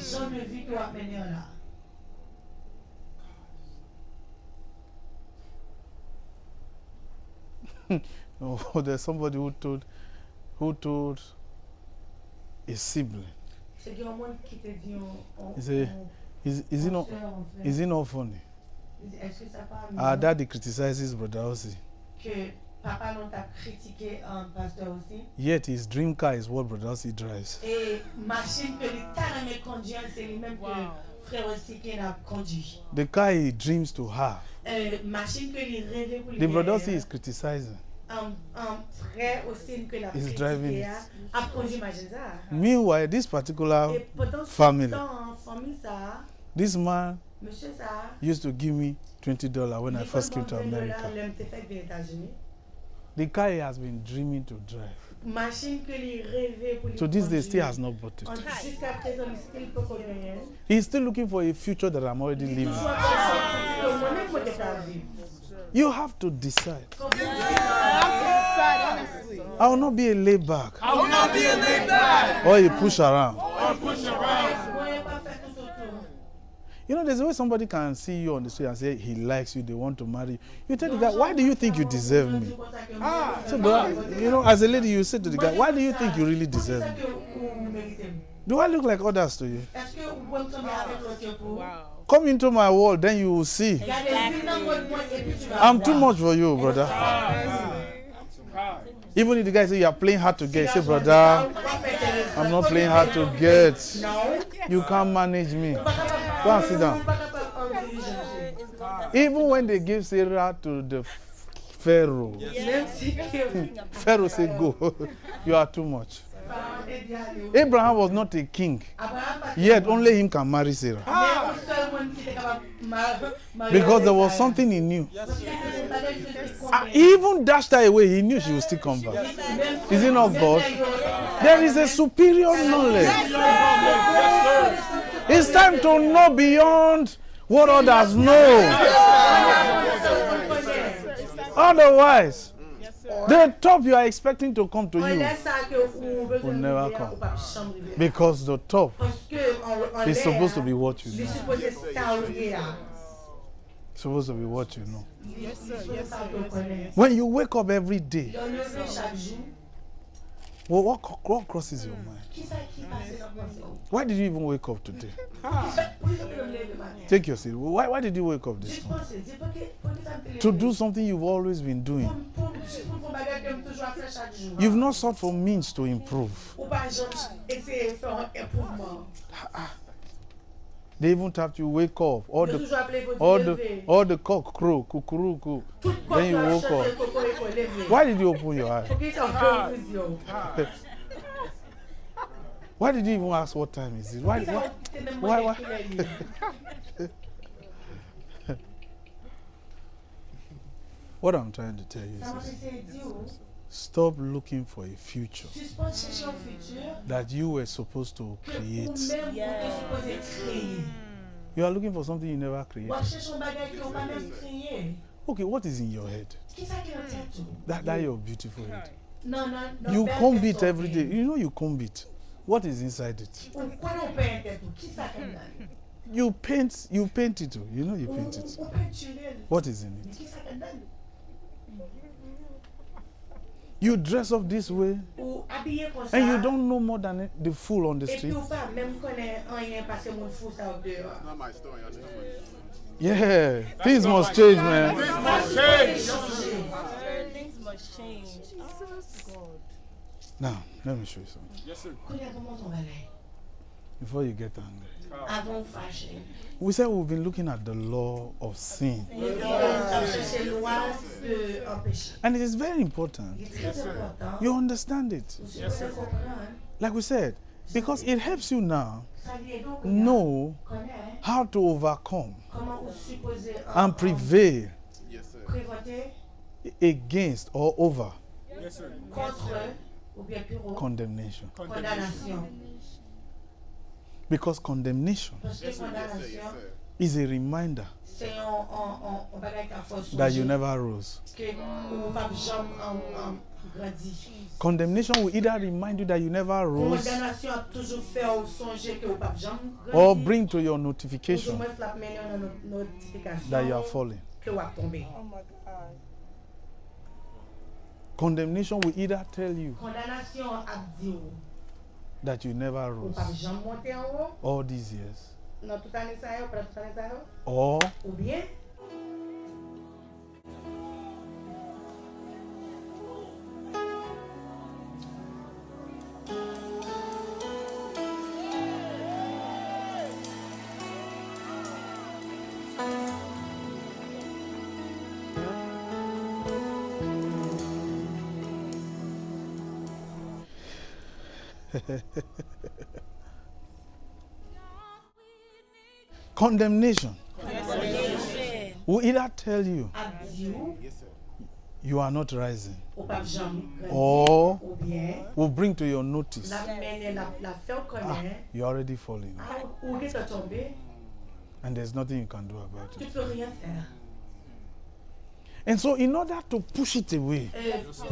Oh, there's somebody who told a sibling. He said, is it not funny? Our daddy criticizes Bro.Osi. Yet his dream car is what Bro.Osi drives. The car he dreams to have, the Bro.Osi is criticizing. He's driving it. Meanwhile, this particular family, this man used to give me $20 when I first came to America. The car he has been dreaming to drive. So this day still has not bought it. He's still looking for a future that I'm already living. You have to decide. I will not be a layback. I will not be a layback. Or a push around. Or push around. You know, there's a way somebody can see you on the street and say he likes you, they want to marry you. You tell the guy, why do you think you deserve me? So, bro, you know, as a lady, you say to the guy, why do you think you really deserve me? Do I look like others to you? Wow. Come into my world, then you will see. I'm too much for you, brother. Even if the guy say you are playing hard to get, say, brother, I'm not playing hard to get. You can't manage me. Go and sit down. Even when they give Sarah to the Pharaoh, Pharaoh said, go. You are too much. Abraham was not a king, yet only him can marry Sarah. Because there was something he knew. He even dashed her away, he knew she would still come back. Is it not God? There is a superior knowledge. It's time to know beyond what others know. Otherwise, the top you are expecting to come to you will never come. Because the top is supposed to be what you know. Supposed to be what you know. Yes, sir. Yes, sir. When you wake up every day, well, what crosses your mind? Why did you even wake up today? Take your seat. Why did you wake up this morning? To do something you've always been doing. You've not sought for means to improve. They even tapped you, wake up. All the cock crow, kukuruku. Then you woke up. Why did you open your eyes? Why did you even ask what time is it? Why? What I'm trying to tell you is stop looking for a future that you were supposed to create. You are looking for something you never created. Okay, what is in your head? That your beautiful head. You comb it every day. You know you comb it. What is inside it? You paint it. You know you paint it. What is in it? You dress up this way and you don't know more than the fool on the street. Not my story. I know Yeah, things must change, man. Things must change. Things must change. God. Now, let me show you something. Yes, sir. Before you get angry. We said we've been looking at the law of sin. And it is very important. You understand it. Yes, sir. Like we said, because it helps you now know how to overcome and prevail Yes, sir. against or over Yes, sir. condemnation. Condamnation. Because condemnation Yes, sir. is a reminder that you never rose. Condemnation will either remind you that you never rose or bring to your notification that you are falling. Oh my God. Condemnation will either tell you that you never rose all these years, or condemnation will either tell you you are not rising or will bring to your notice you're already falling and there's nothing you can do about it. And so in order to push it away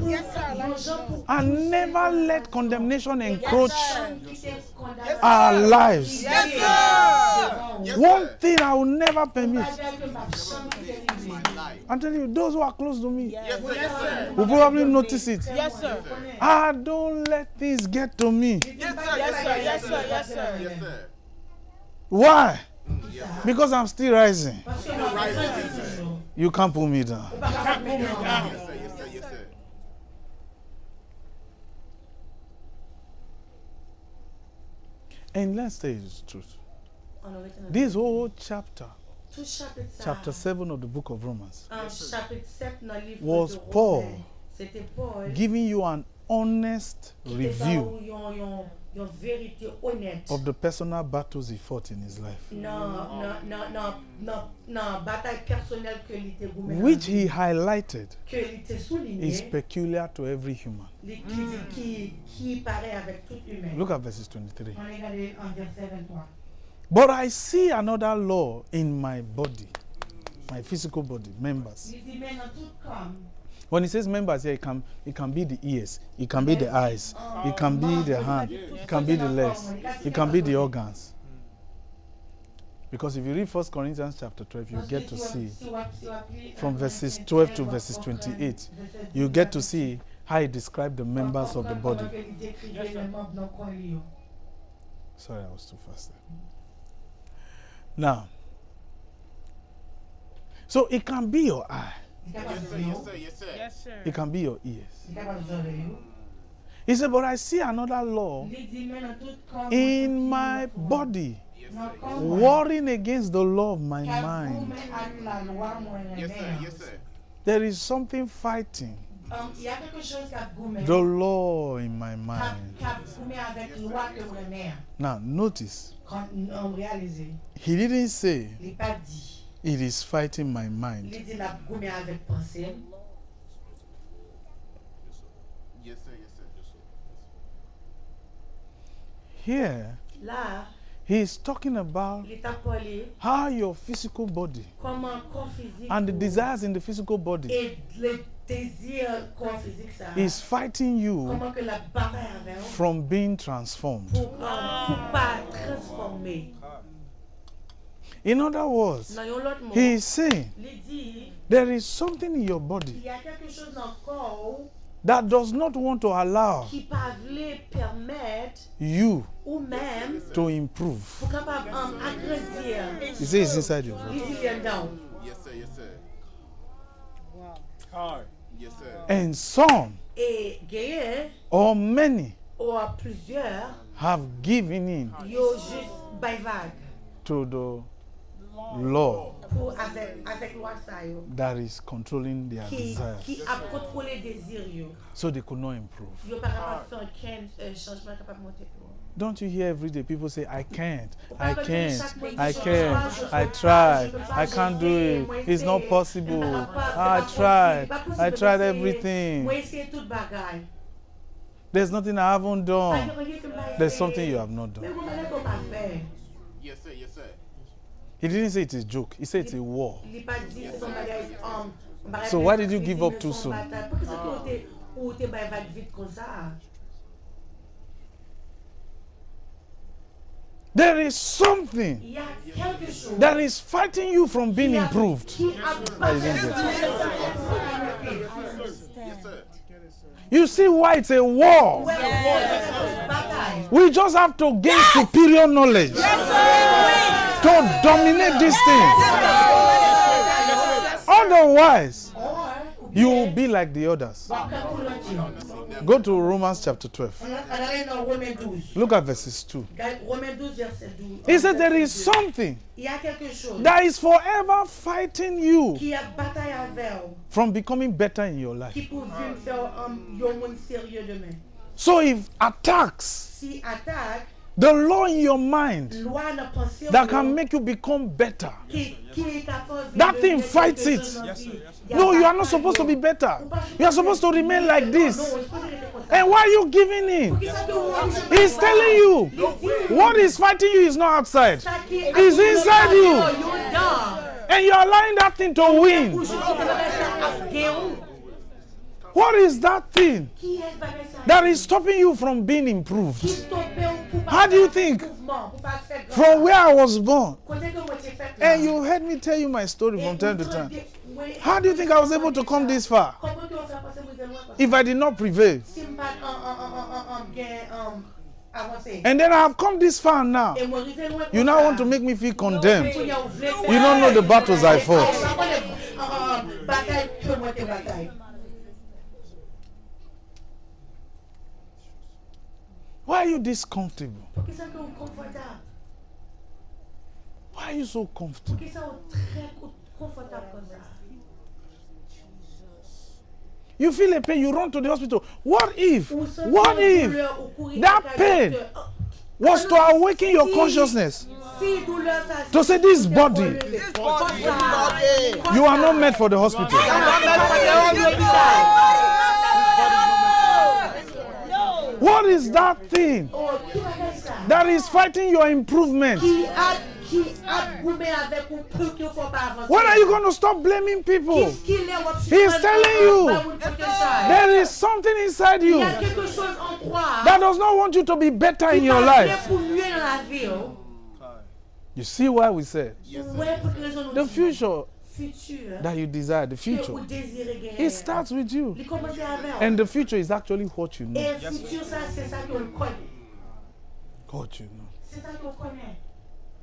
Yes, sir. and never let condemnation encroach Yes, our lives, Yes, sir. Yes, one sir. thing I will never permit, Life. I'm telling you, those who are close to me Yes, sir. Yes, sir. will probably notice it. Yes, sir. I don't let things get to me. Yes, sir. Yes, sir. Yes, sir. Yes, sir. Yes, sir. Why? Yes, sir. Because I'm still rising. Right. Yes, sir. You can't pull me down. Yes, sir. Yes, sir. Yes, sir. And let's say the truth. This whole chapter, chapter 7 of the book of Romans, was Paul giving you an honest review of the personal battles he fought in his life, which he highlighted is peculiar to every human. Look at verses 23. But I see another law in my body, my physical body, members. When he says members here, it can be the ears, it can be the eyes, it can be the hand, it can be the legs, it can be the organs. Because if you read 1 Corinthians chapter 12, you get to see, from verses 12 to verses 28, you get to see how he described the members of the body. Sorry, I was too fast there. Now, so it can be your eye. Yes, sir. Yes, sir. Yes, sir. Yes, sir. It can be your ears. He said, but I see another law in my body, warring against the law of my mind. Yes, sir. Yes, sir. There is something fighting the law in my mind. Now, notice, he didn't say it is fighting my mind. Yes, sir. Yes, sir. Here, he is talking about how your physical body and the desires in the physical body is fighting you from being transformed. In other words, he is saying there is something in your body that does not want to allow you to improve. He says it's inside your body. Yes, sir. Yes, sir. Wow. Yes, sir. And some or many have given in to the law that is controlling their desires. So they could not improve. Don't you hear every day people say, I can't, I tried, I can't do it, it's not possible, I tried everything. There's nothing I haven't done. There's something you have not done. Yes, sir. Yes, sir. He didn't say it is a joke, he said it's a war. So why did you give up too soon? There is something that is fighting you from being improved. I didn't get it. Yes, sir. You see why it's a war? We just have to gain superior knowledge to dominate this thing. Otherwise, you will be like the others. Go to Romans chapter 12. Look at verses 2. He said there is something that is forever fighting you from becoming better in your life. So if attacks the law in your mind that can make you become better, that thing fights it. No, you are not supposed to be better. You are supposed to remain like this. And why are you giving in? He's telling you what is fighting you is not outside. It's inside you. And you are allowing that thing to win. What is that thing Qui est ce bagage ça? that is stopping you from being improved? Qui stoppe ou pour pas How do you faire think? mouvement, pour pas faire grand From pas? where I was born. Côté que moi t'ai fait là. And you heard me tell you my story Et from time to vous time. entendez- oui, How do you think I was able to come this far? Comment tu as fait passer vous loin? If I did not prevail. Si m'pas avancé. And then I have come this far now. Et moi arrivé loin. You now want to make me feel condemned. You don't know the battles I fought. Bataille que moi t'ai bataille. Why are you this comfortable? Pour qui ça que vous confortable? Why are you so Pour comfortable? qui ça vous très confortable comme ça? You feel a pain, you run to the hospital. What if Ou sentez What une if douleur ou courir that à pain docteur? was to awaken your consciousness Si douleur ça to say this body, you are not meant for the hospital? What is that thing Oh, qui va faire ça? that is fighting your improvement? Qui a goumé avec vous pour qu'il faut pas avancer? When are you going to stop blaming people? Qu'est-ce qu'il est, votre He is telling you there is something inside Il you y a quelque chose en toi that does not want you to be better in qui your va life. pour nuire dans la vie. Oh. You see why we said Ouais, pour quelle raison nous the disons? future Futur that you desire, the que future, vous désirez gagner. it starts with you. Il commence avec. And the future is actually what you know. Et le futur, ça, c'est ça qu'on connaît. What you know. C'est ça qu'on connaît.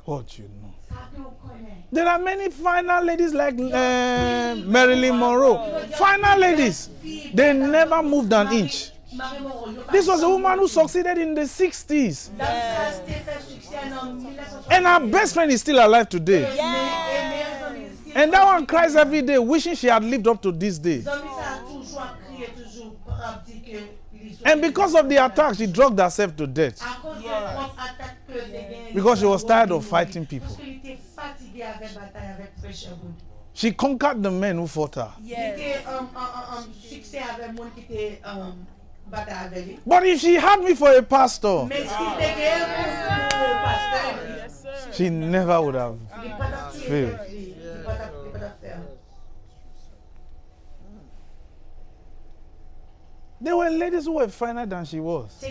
What you know. Ça qu'on connaît. There are many final ladies like Marilyn Monroe. Final ladies. They never moved an inch. This was a woman who succeeded in the 60s. And her best friend is still alive today. And that one cries every day, wishing she had lived up to this day. And because of the attack, she drugged herself to death. Because she was tired of fighting people. She conquered the men who fought her. But if she had me for a pastor, she never would have failed. There were ladies who were finer than she was,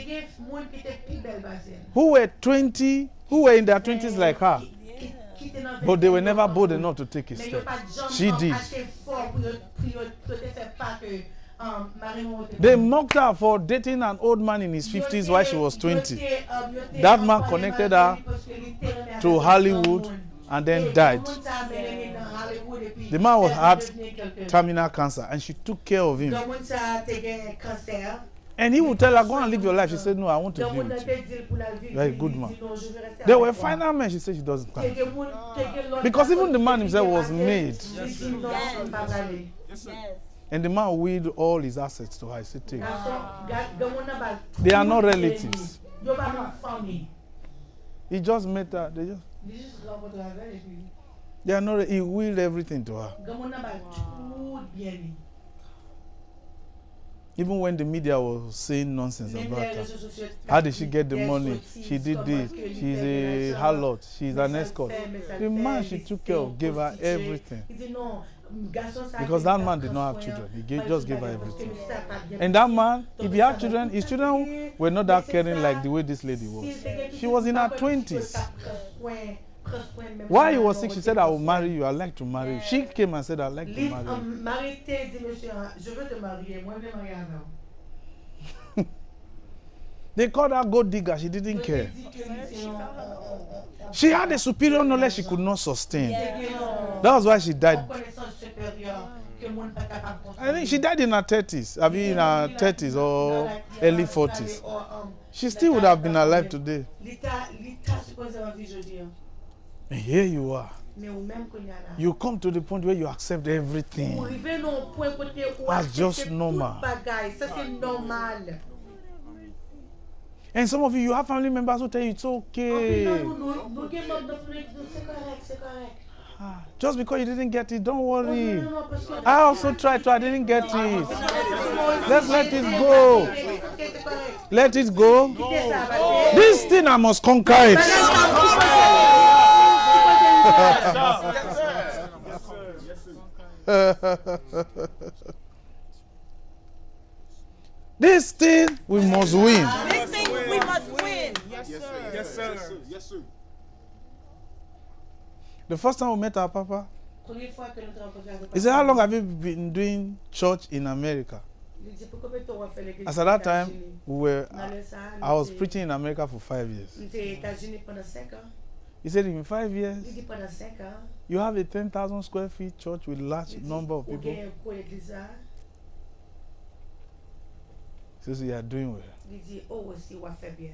who were 20, who were in their 20s like her, but they were never bold enough to take a step. She did. They mocked her for dating an old man in his 50s while she was 20. That man connected her to Hollywood and then died. The man had terminal cancer and she took care of him. And he would tell her, go and live your life. She said, no, I want to be with you. You're a good man. There were final men, she said she doesn't care. Because even the man himself was made. And the man willed all his assets to her. He said, take. They are not relatives. He just met her. They are not. He willed everything to her. Even when the media was saying nonsense about her. How did she get the money? She did this. She's a harlot. She's an escort. The man she took care of gave her everything. Because that man did not have children. He just gave her everything. And that man, if he had children, his children were not that caring like the way this lady was. She was in her 20s. While he was sick, she said, I will marry you. I'd like to marry you. She came and said, I'd like to marry you. They called her gold digger. She didn't care. She had a superior knowledge she could not sustain. That was why she died. I think she died in her 30s. I mean, in her 30s or early 40s. She still would have been alive today. And here you are. You come to the point where you accept everything as just normal. And some of you have family members who tell you it's okay. Just because you didn't get it, don't worry. I also tried I didn't get it. Let's let it go. Let it go. This thing I must conquer it. This thing we must win. This thing we must win. Yes, sir. Yes, sir. Yes, sir. The first time we met our papa, Première fois que nous avons rencontré avec he said, how long have you been doing church in America? Il dit, pour combien de temps on va faire l'église As at that time, Dans I was preaching in America for 5 years. Nous étions aux États-Unis pendant 5 ans. He said, in 5 years, Il dit pendant 5 ans. you have a 10,000 square feet church with large number of people. Il He says, you are doing well. dit, oh aussi, on va faire bien.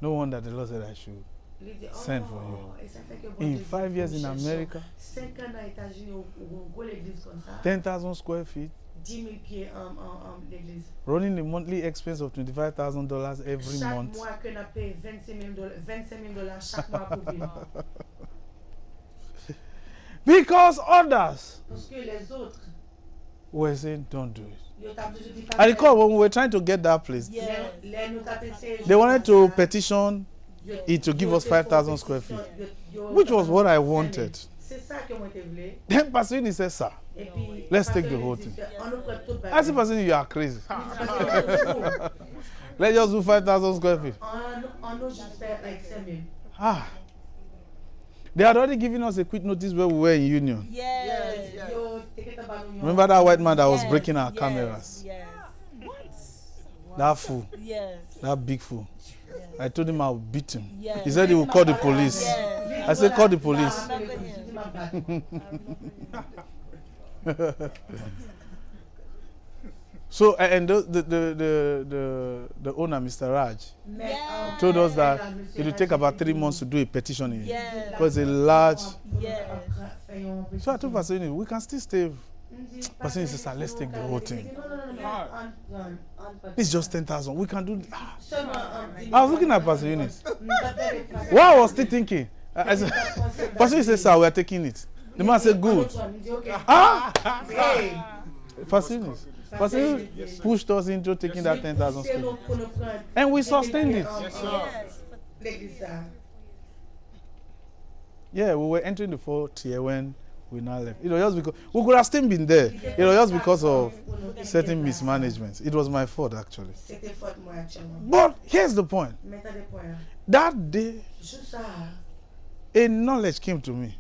No wonder the Lord said I should Il dit, send for you. et ça fait que bon In Dieu dit, 5 years in cherche. America, 5 ans aux États-Unis, on go l'église comme ça. 10,000 square feet, 10 000 pieds l'église. running a monthly expense of $25,000 every Chaque month. mois que nous payons $25,000 chaque mois pour vivre. Because others Parce que les autres, were saying, don't do it. ils ont toujours dit I recall when we were trying to get that place, Yes. they wanted to petition it to give us 5,000 square feet, which was what I wanted. C'est ça que moi je voulais. Then Pastor Uni said, sir, Et puis, let's take the whole thing. I said, Pastor Uni, you are crazy. Let's just do 5,000 square feet. On a juste fait like 5 000. They had already given us a quick notice where we were in Union. Yes. Remember that white man that was Yes, breaking our yes, cameras? Yes. That fool, Yes. that big fool. I told him I would beat him. Yes. He said he would call the police. Yes. I said, call the police. So, and the owner, Mr. Raj, told us that it will take about 3 months to do a petition in Yes. because it's a large. Yes. So I told Pastor Uni, we can still stay. Pastor Uni said, sir, let's take the whole thing. It's just 10,000. We can do. I was looking at Pastor Uni. What I was still thinking, I said, Pastor Uni said, sir, we are taking it. The man said, good. Pastor Uni pushed us into taking that 10,000 square. And we sustained it. Yeah, we were entering the 4th year when we now left. It was just because we could have still been there. It was just because of certain mismanagement. It was my fault, actually. But here's the point. That day, a knowledge came to me.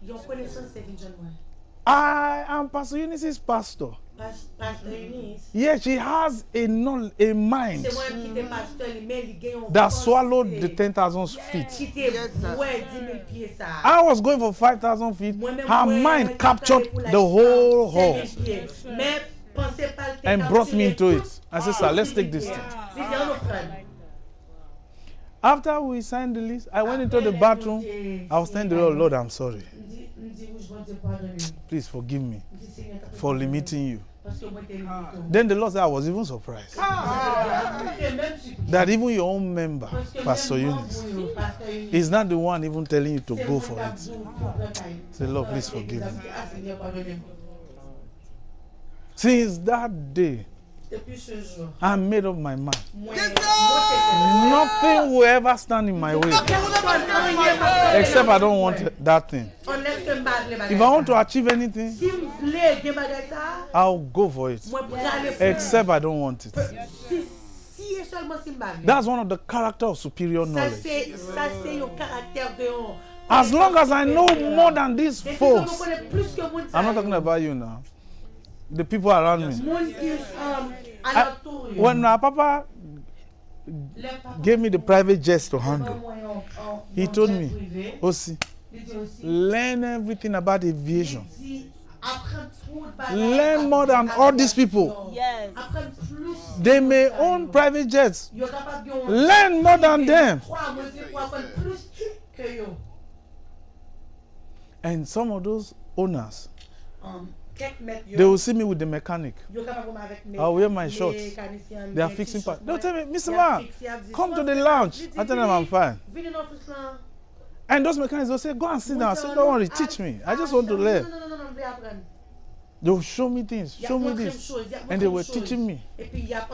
I am Pastor Eunice's pastor. Yeah, she has a mind that swallowed the 10,000 feet. I was going for 5,000 feet. Her mind captured the whole hall and brought me into it. I said, sir, let's take this thing. After we signed the lease, I went into the bathroom. I was telling the Lord, Lord, I'm sorry. Please forgive me for limiting you. Then the Lord said, I was even surprised that even your own member, Pastor Eunice, is not the one even telling you to go for it. Say, Lord, please forgive me. Since that day, I made up my mind. Nothing will ever stand in my way except I don't want that thing. If I want to achieve anything, I'll go for it. Except I don't want it. That's one of the character of superior knowledge. As long as I know more than these folks, I'm not talking about you now. The people around me. When my papa gave me the private jets to handle, he told me, Osi, learn everything about aviation. Learn more than all these people. Yes. They may own private jets. Learn more than them. And some of those owners, they will see me with the mechanic. I'll wear my shorts. They are fixing parts. They'll tell me, Mr. Man, come to the lounge. I tell them I'm fine. And those mechanics will say, go and sit down. I say, don't worry, teach me. I just want to learn. They'll show me things, show me this. And they were teaching me.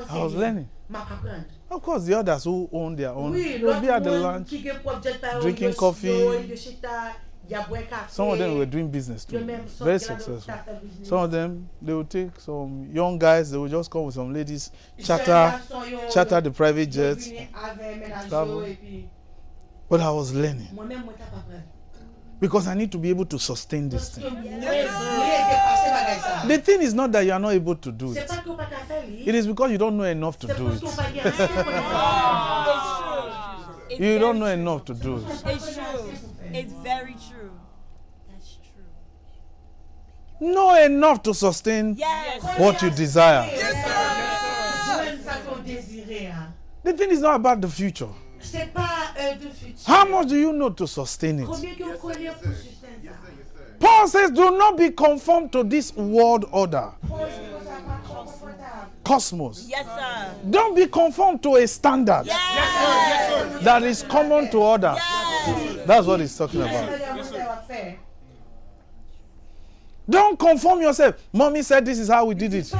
I was learning. Of course, the others who own their own, they'll be at the lounge, drinking coffee, Some of them were doing business too. Very successful. Some of them, they would take some young guys, they would just come with some ladies, charter the private jets, travel. But I was learning. Because I need to be able to sustain this thing. The thing is not that you are not able to do it. It is because you don't know enough to do it. You don't know enough to do it. It's true. It's very true. That's true. Know enough to sustain what you desire. The thing is not about the future. How much do you know to sustain it? Paul says, do not be conformed to this world order. Cosmos. Yes, sir. Don't be conformed to a standard that is common to others. That's what he's talking about. Don't conform yourself. Mommy said this is how we did it.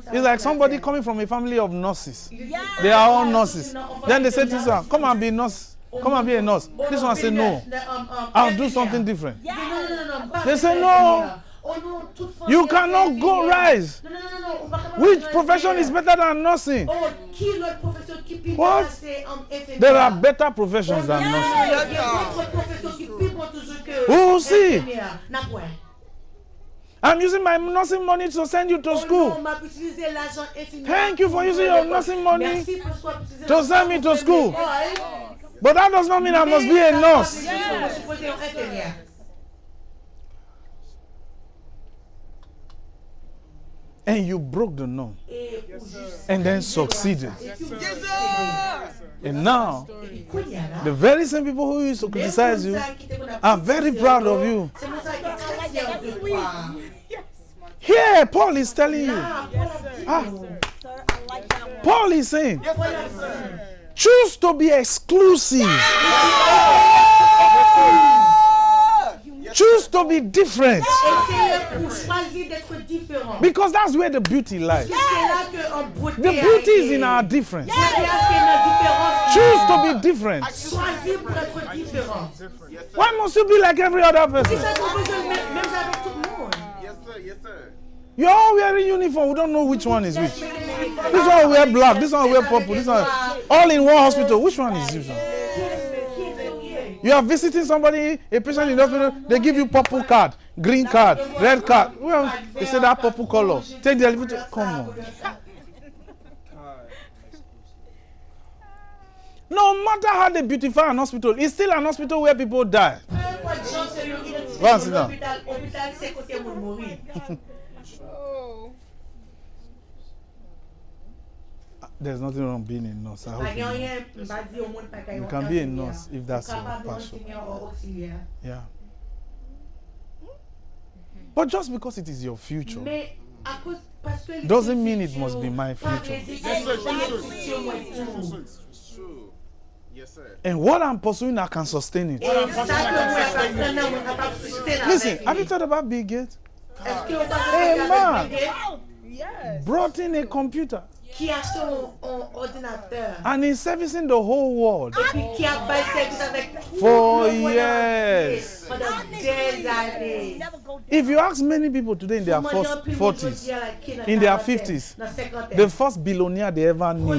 It's like somebody coming from a family of nurses. They are all nurses. Then they say to this one, come and be a nurse. Come and be a nurse. This one say no. I'll do something different. They say no. You cannot go rise. Which profession is better than nursing? What? There are better professions than nursing. Who see? I'm using my nursing money to send you to school. Thank you for using your nursing money to send me to school. But that does not mean I must be a nurse. And you broke the norm. And then succeeded. And now, the very same people who used to criticize you are very proud of you. Here, Paul is telling you. Paul is saying, choose to be exclusive. Choose to be different. Because that's where the beauty lies. The beauty is in our difference. Choose to be different. Why must you be like every other person? You're all wearing uniform. We don't know which one is which. This one wear black. This one wear purple. This one all in one hospital. Which one is this one? You are visiting somebody, a patient in the hospital, they give you purple card, green card, red card. Well, they say that purple color. Take the elevator. Come on. No matter how they beautify an hospital, it's still an hospital where people die. Go and sit down. There's nothing wrong being a nurse. I hope you can be a nurse if that's your passion. Yeah. But just because it is your future doesn't mean it must be my future. And what I'm pursuing, I can sustain it. Listen, have you thought about Bill Gates? A man brought in a computer. And he's servicing the whole world for years. If you ask many people today in their 40s, in their 50s, the first billionaire they ever knew,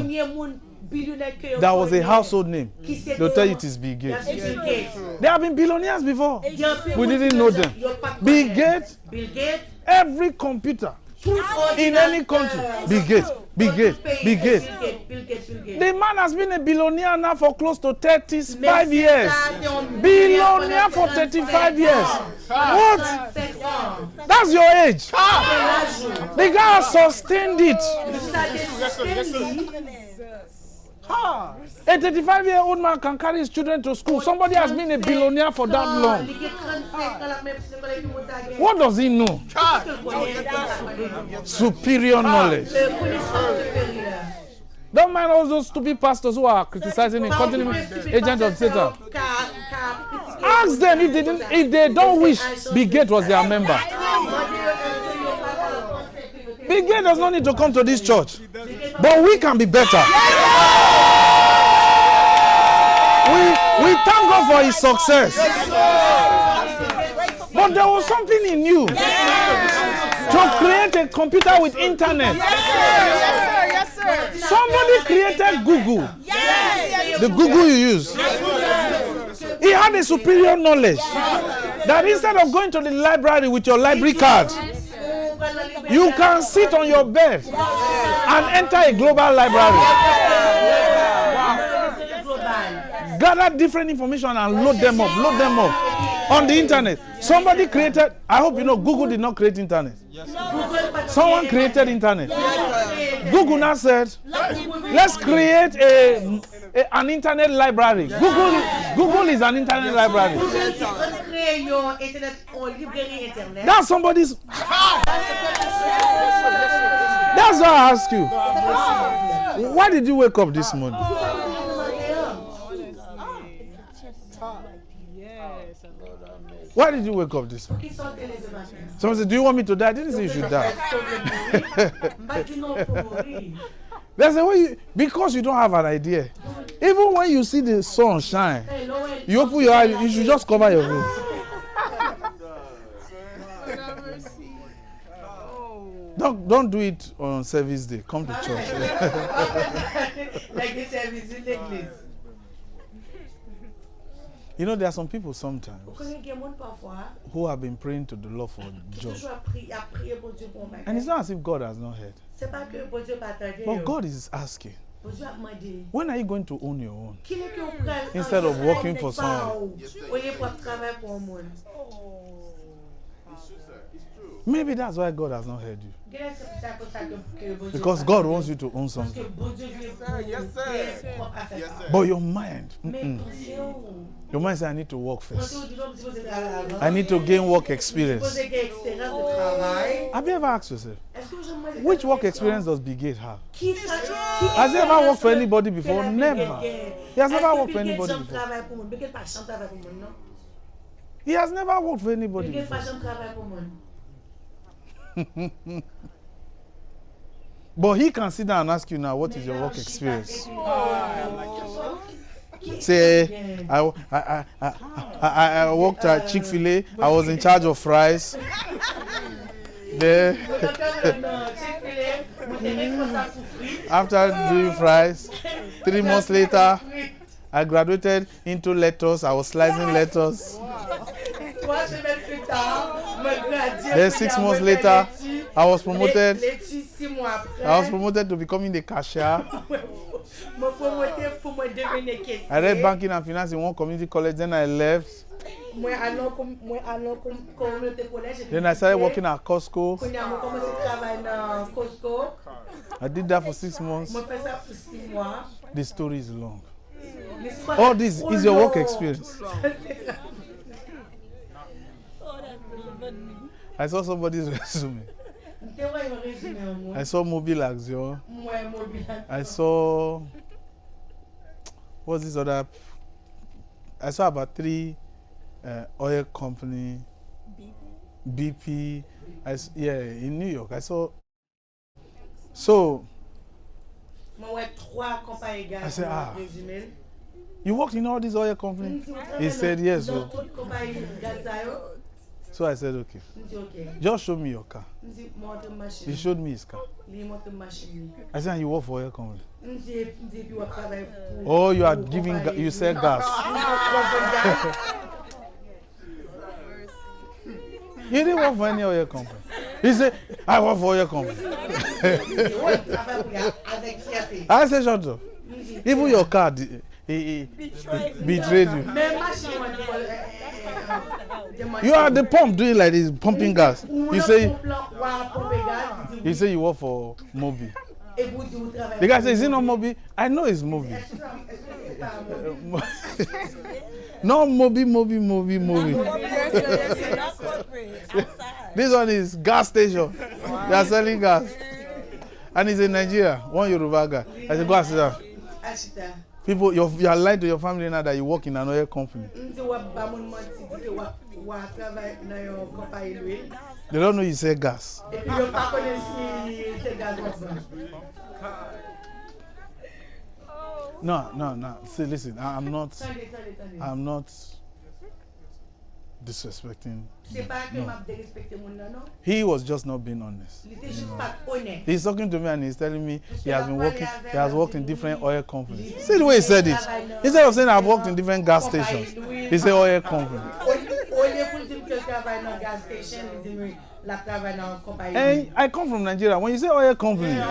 that was a household name, they'll tell you it is Bill Gates. There have been billionaires before. We didn't know them. Bill Gates, every computer in any country, Bill Gates. The man has been a billionaire now for close to 35 years. Billionaire for 35 years. What? That's your age. The guy has sustained it. A 35-year-old man can carry his children to school. Somebody has been a billionaire for that long. What does he know? Superior knowledge. Don't mind all those stupid pastors who are criticizing him, continuing agents of Satan. Ask them if they don't wish Bill Gates was their member. Bill Gates does not need to come to this church, but we can be better. We thank God for his success. But there was something in you to create a computer with internet. Yes, sir. Somebody created Google. Yes. The Google you use. He had a superior knowledge that instead of going to the library with your library card, you can sit on your bed and enter a global library. Gather different information and load them up on the internet. Somebody created, I hope you know, Google did not create internet. Someone created internet. Google now said, let's create an internet library. Google is an internet library. That's somebody's. That's why I ask you. Why did you wake up this morning? Why did you wake up this morning? Someone said, do you want me to die? I didn't say you should die. They say, because you don't have an idea. Even when you see the sun shine, you open your eyes, you should just cover your face. Don't do it on service day. Come to church. Like the service in the église. You know, there are some people sometimes who have been praying to the Lord for jobs. And it's not as if God has not heard. But God is asking, when are you going to own your own? Instead of working for someone. Maybe that's why God has not heard you. Because God wants you to own something. Yes, sir. But your mind, your mind says, I need to work first. I need to gain work experience. Have you ever asked yourself, which work experience does Bill Gates have? Has he ever worked for anybody before? Never. He has never worked for anybody before. He has never worked for anybody before. But he can sit down and ask you now, what is your work experience? Say, I worked at Chick-fil-A. I was in charge of fries. There. After doing fries, 3 months later, I graduated into lettuce. I was slicing lettuce. Then 6 months later, I was promoted. I was promoted to becoming the cashier. I read banking and finance in one community college. Then I left. Then I started working at Costco. I did that for 6 months. The story is long. All this is your work experience. I saw somebody's resume. I saw Mobile Action. I saw, what's this other? I saw about 3 oil company. BP. Yeah, in New York. I saw. So I said, you worked in all these oil companies? He said, yes. So I said, okay. Just show me your car. He showed me his car. I said, you work for oil company? Oh, you are giving, you sell gas. You didn't work for any oil company. He said, I work for oil company. I said, shut up. Even your car betrayed you. You are the pump doing like this, pumping gas. You say you work for Moby. The guy says, is it not Moby? I know it's Moby. No, Moby. This one is gas station. They are selling gas. And it's in Nigeria, one Yoruba guy. I said, go and sit down. People, you are lying to your family now that you work in an oil company. They don't know you say gas. No. See, listen, I'm not disrespecting. C'est pas que m'a dérespecté mon non. He was just not being honest. Il était juste pas honnête. He's talking to me and he's telling me he has worked in different oil companies. See the way he said it. Instead of saying I've worked in different gas stations, he said oil company. And I come from Nigeria. When you say oil company, look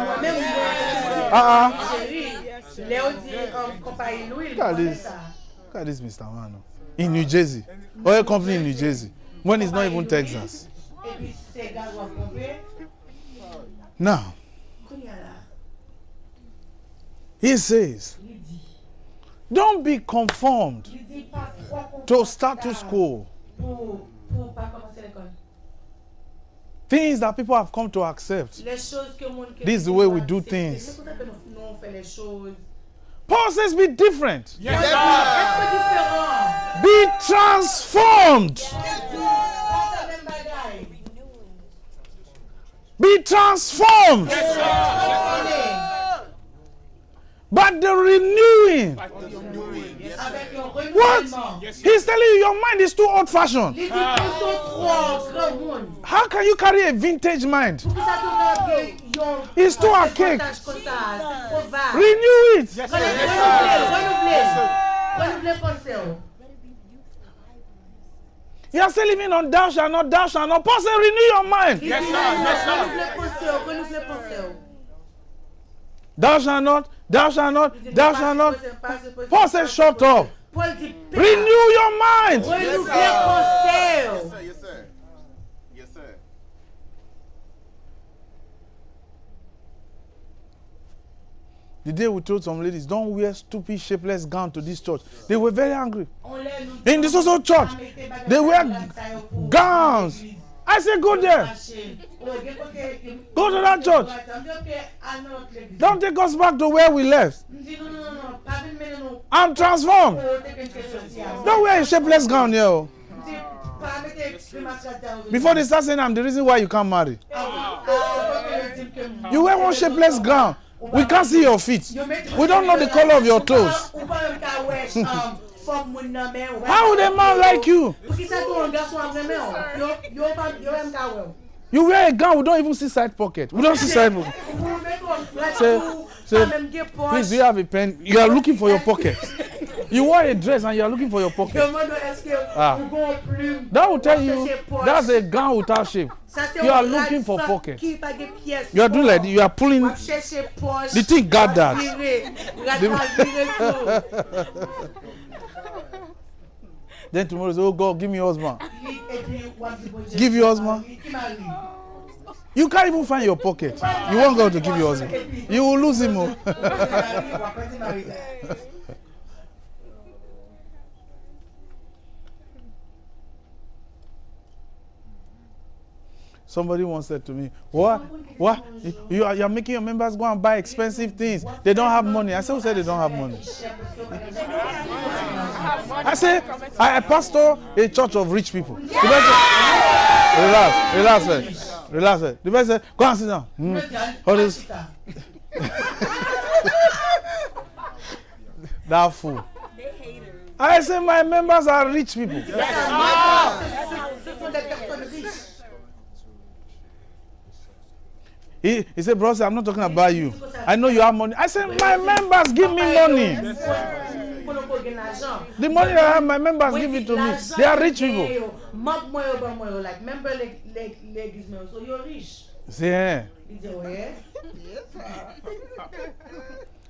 at this Mr. Mano. In New Jersey. Oil company in New Jersey. When it's not even Texas. Now, he says, don't be conformed to status quo. Things that people have come to accept. This is the way we do things. Paul says be different. Yes, Be transformed. Be transformed. But the renewing. What? He's telling you your mind is too old-fashioned. How can you carry a vintage mind? It's too archaic. Renew it. You are still living on thou shalt not, thou shalt not. Paul said, renew your mind. Thou shalt not, thou shalt not, thou shalt not. Paul said, shut up. Renew your mind. Yes, sir. Yes, sir. The day we told some ladies, don't wear stupid, shapeless gown to this church. They were very angry. In this also church, they wear gowns. I said, go there. Go to that church. Don't take us back to where we left. I'm transformed. Don't wear a shapeless gown here. Before they start saying I'm the reason why you can't marry. You wear one shapeless gown. We can't see your feet. We don't know the color of your toes. How would a man like you? You wear a gown, we don't even see side pocket. We don't see side pocket. Say, please, do you have a pen? You are looking for your pocket. You wear a dress and you are looking for your pocket. That will tell you that's a gown without shape. You are looking for pocket. You are doing like this. You are pulling. The thing got that. Then tomorrow say, oh God, give me husband. Give you husband. You can't even find your pocket. You want God to give you husband. You will lose him. Somebody once said to me, what? You are making your members go and buy expensive things. They don't have money. I said, who said they don't have money? I said, I pastor a church of rich people. The person said, relax. The person said, go and sit down. All this. That fool. I said, my members are rich people. He said, bro, I'm not talking about you. I know you have money. I said, my members give me money. The money I have, my members give it to me. They are rich people. Say,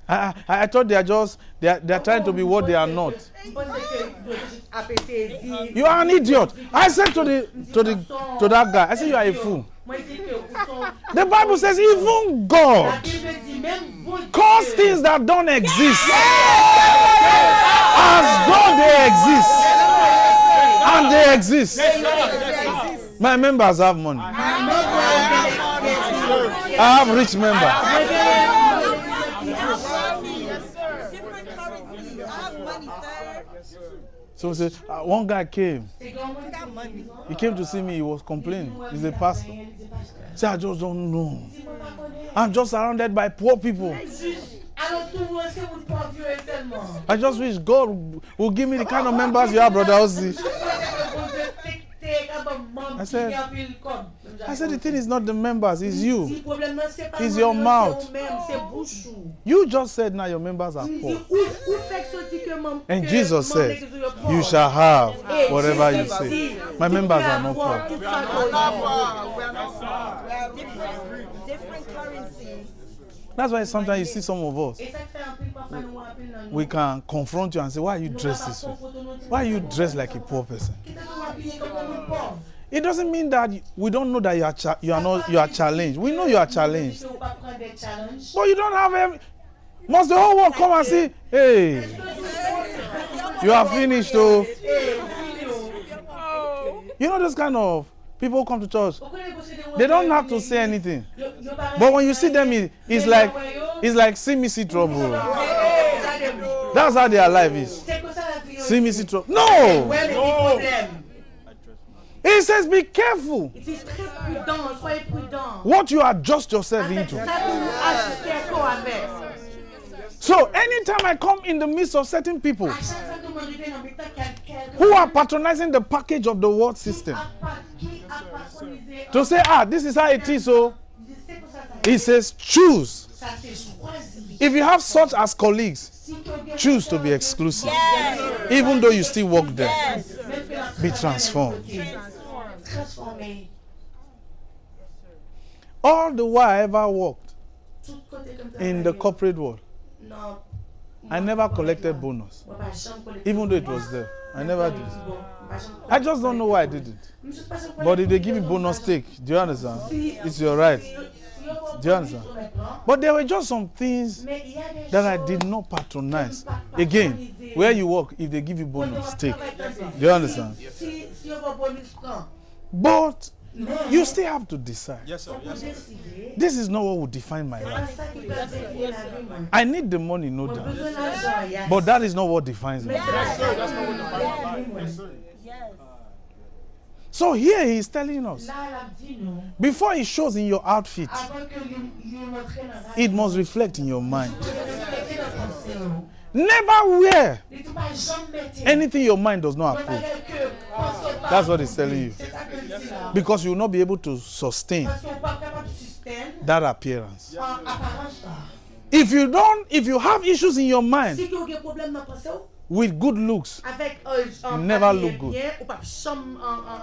I thought they are just they are trying to be what they are not. You are an idiot. I said to that guy, I said, you are a fool. The Bible says even God calls things that don't exist as though they exist. And they exist. My members have money. I have rich members. So one guy came. He came to see me. He was complaining. He's a pastor. He said, I just don't know. I'm just surrounded by poor people. I just wish God will give me the kind of members you have, Bro.Osi. I said the thing is not the members, it's you. It's your mouth. You just said now your members are poor. And Jesus said, you shall have whatever you say. My members are not poor. Different currency. That's why sometimes you see some of us, we can confront you and say, why are you dressed this way? Why are you dressed like a poor person? It doesn't mean that we don't know that you are challenged. We know you are challenged. But you don't have must the whole world come and say, hey, you are finished, oh. You know this kind of people come to church. They don't have to say anything. But when you see them, it's like see me see trouble. That's how their life is. See me see trouble. No! It says be careful what you adjust yourself into. So anytime I come in the midst of certain people who are patronizing the package of the world system, to say, this is how it is, so he says, choose. If you have such as colleagues, choose to be exclusive. Yes. Even though you still work there. Yes. Be transformed. All the while I ever worked in the corporate world, I never collected bonus. Even though it was there. I never did. I just don't know why I did it. But if they give you bonus, take. Do you understand? It's your right. Do you understand? But there were just some things that I did not patronize. Again, where you work, if they give you bonus, take. Do you understand? But you still have to decide. Yes, sir. Yes, sir. This is not what will define my life. I need the money, no doubt. But that is not what defines me. Yes, sir. That's not what defines me. Yes, sir. So here he is telling us, before it shows in your outfit, it must reflect in your mind. Never wear anything your mind does not approve. That's what he's telling you. Because you will not be able to sustain that appearance. If you have issues in your mind with good looks, you never look good.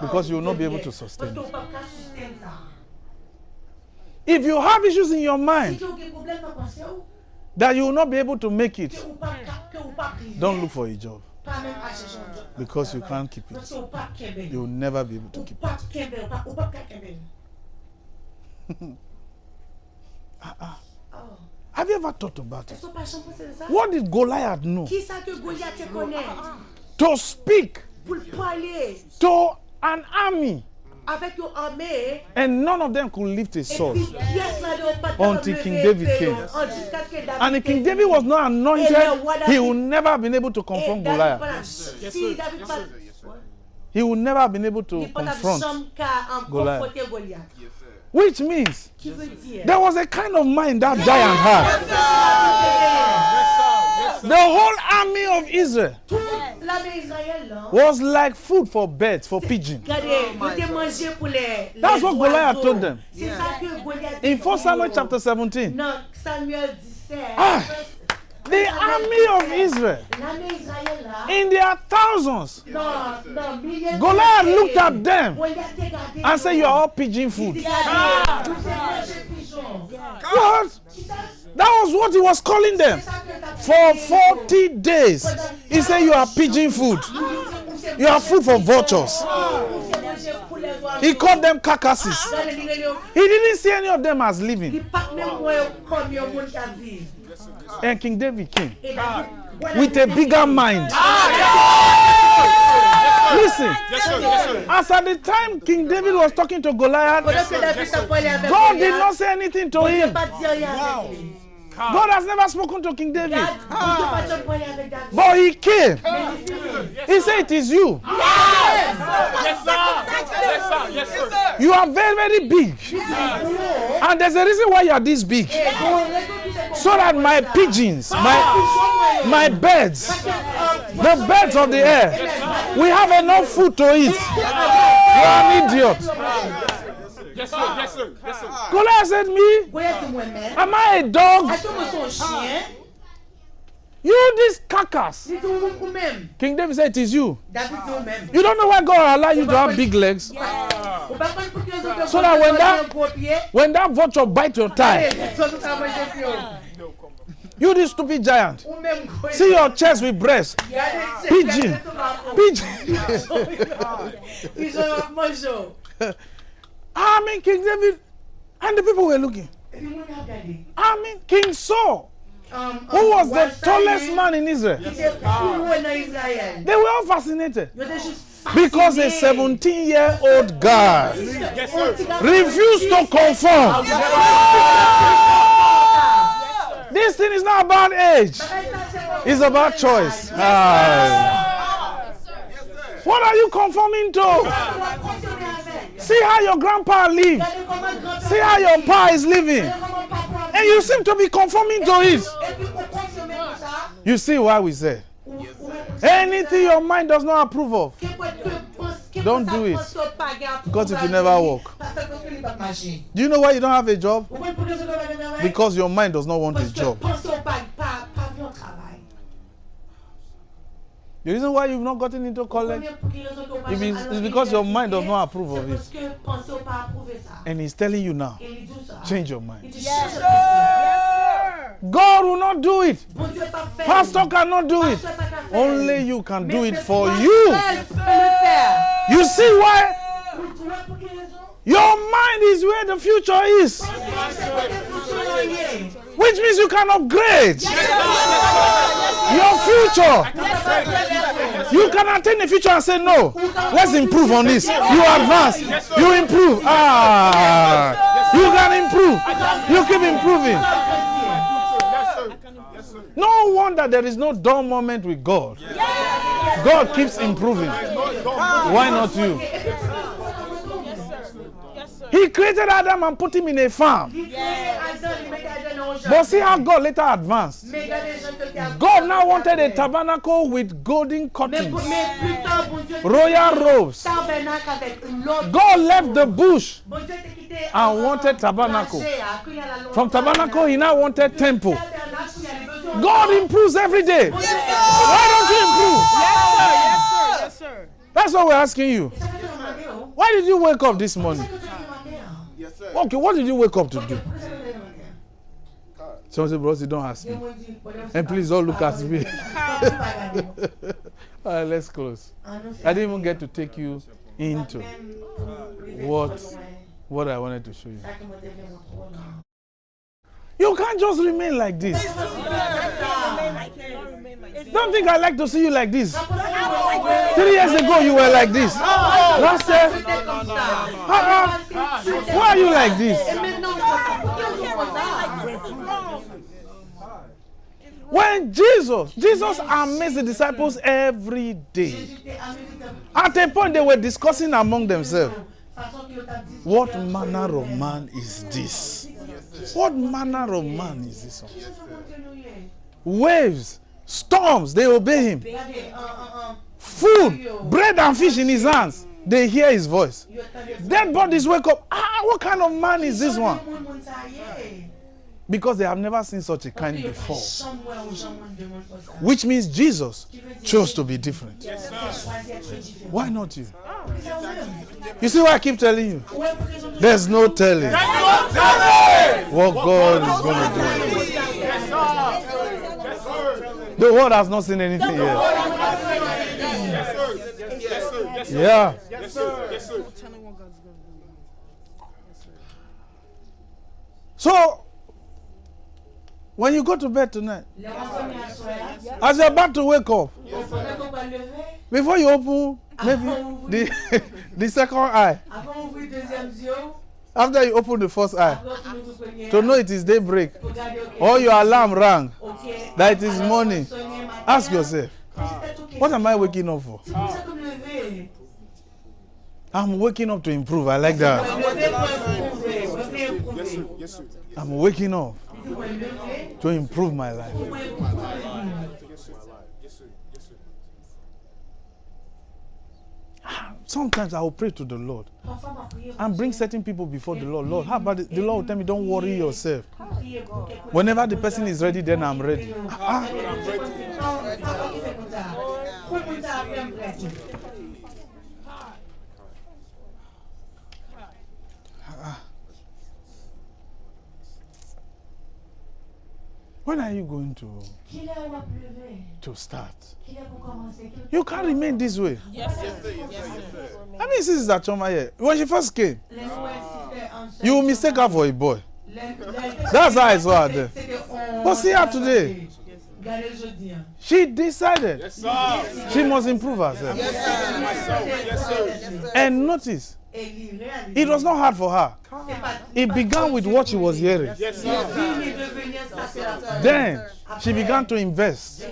Because you will not be able to sustain it. If you have issues in your mind that you will not be able to make it, don't look for a job. Because you can't keep it. You will never be able to keep it. Have you ever thought about it? What did Goliath know? To speak to an army. And none of them could lift a sword until King David came. And if King David was not anointed, he would never have been able to confront Goliath. He would never have been able to confront Goliath. Which means there was a kind of mind that giant had. The whole army of Israel was like food for birds, for pigeons. That's what Goliath told them. In 1 Samuel chapter 17. The army of Israel, in their thousands, Goliath looked at them and said, you are all pigeon food. What? That was what he was calling them. For 40 days, he said, you are pigeon food. You are food for vultures. He called them carcasses. He didn't see any of them as living. And King David came with a bigger mind. Listen, as at the time King David was talking to Goliath, God did not say anything to him. God has never spoken to King David. But he came. He said, it is you. Yes, sir. You are very, very big. And there's a reason why you are this big. So that my pigeons, my birds, the birds of the air, we have enough food to eat. You are an idiot. Yes, sir. Yes, sir. Yes, sir. Goliath said, me? Am I a dog? You this carcass. King David said, it is you. You don't know why God allowed you to have big legs? So that when that vulture bites your thigh, you this stupid giant. See your chest with breast. Pigeon. I mean, King David, and the people were looking. I mean, King Saul, who was the tallest man in Israel. They were all fascinated. Because a 17-year-old guy refused to conform. This thing is not about age. It's about choice. What are you conforming to? See how your grandpa lives. See how your pa is living. And you seem to be conforming to it. You see why we say, anything your mind does not approve of, don't do it. Because it will never work. Do you know why you don't have a job? Because your mind does not want a job. The reason why you've not gotten into college is because your mind does not approve of it. And he's telling you now, change your mind. God will not do it. Pastor cannot do it. Only you can do it for you. You see why? Your mind is where the future is. Which means you can upgrade your future. You can attain the future and say, no, let's improve on this. You advance. You improve. You can improve. You keep improving. No wonder there is no dull moment with God. God keeps improving. Why not you? He created Adam and put him in a farm. But see how God later advanced. God now wanted a tabernacle with golden curtains, royal robes. God left the bush and wanted tabernacle. From tabernacle, he now wanted temple. God improves every day. Why don't you improve? Yes, sir. That's what we're asking you. Why did you wake up this morning? Yes, sir. Okay, what did you wake up to do? Someone said, Bro.Osi, don't ask me. And please don't look at me. All right, let's close. I didn't even get to take you into what I wanted to show you. You can't just remain like this. Don't think I like to see you like this. 3 years ago, you were like this. Last year, why are you like this? When Jesus amazed the disciples every day. At a point, they were discussing among themselves, what manner of man is this? What manner of man is this one? Waves, storms, they obey him. Food, bread and fish in his hands, they hear his voice. Dead bodies wake up. What kind of man is this one? Because they have never seen such a kind before. Which means Jesus chose to be different. Why not you? You see why I keep telling you? There's no telling what God is going to do. The world has not seen anything yet. Yeah. So, when you go to bed tonight, as you're about to wake up, before you open maybe the second eye, after you open the first eye, to know it is daybreak, or your alarm rang, that it is morning, ask yourself, what am I waking up for? I'm waking up to improve. I like that. I'm waking up to improve my life. Sometimes I will pray to the Lord Parfois, ma prière and bring certain people before the Lord. Lord, how about it? The Lord will tell me, don't worry yourself. Whenever the person is ready, then I'm ready. When are you going to start? You can't remain this way. Yes, sir. I mean, Sister Choma here, when she first came, you mistake her for a boy. That's how I saw her there. But see her today. She decided she must improve herself. And notice, it was not hard for her. It began with what she was hearing. Then she began to invest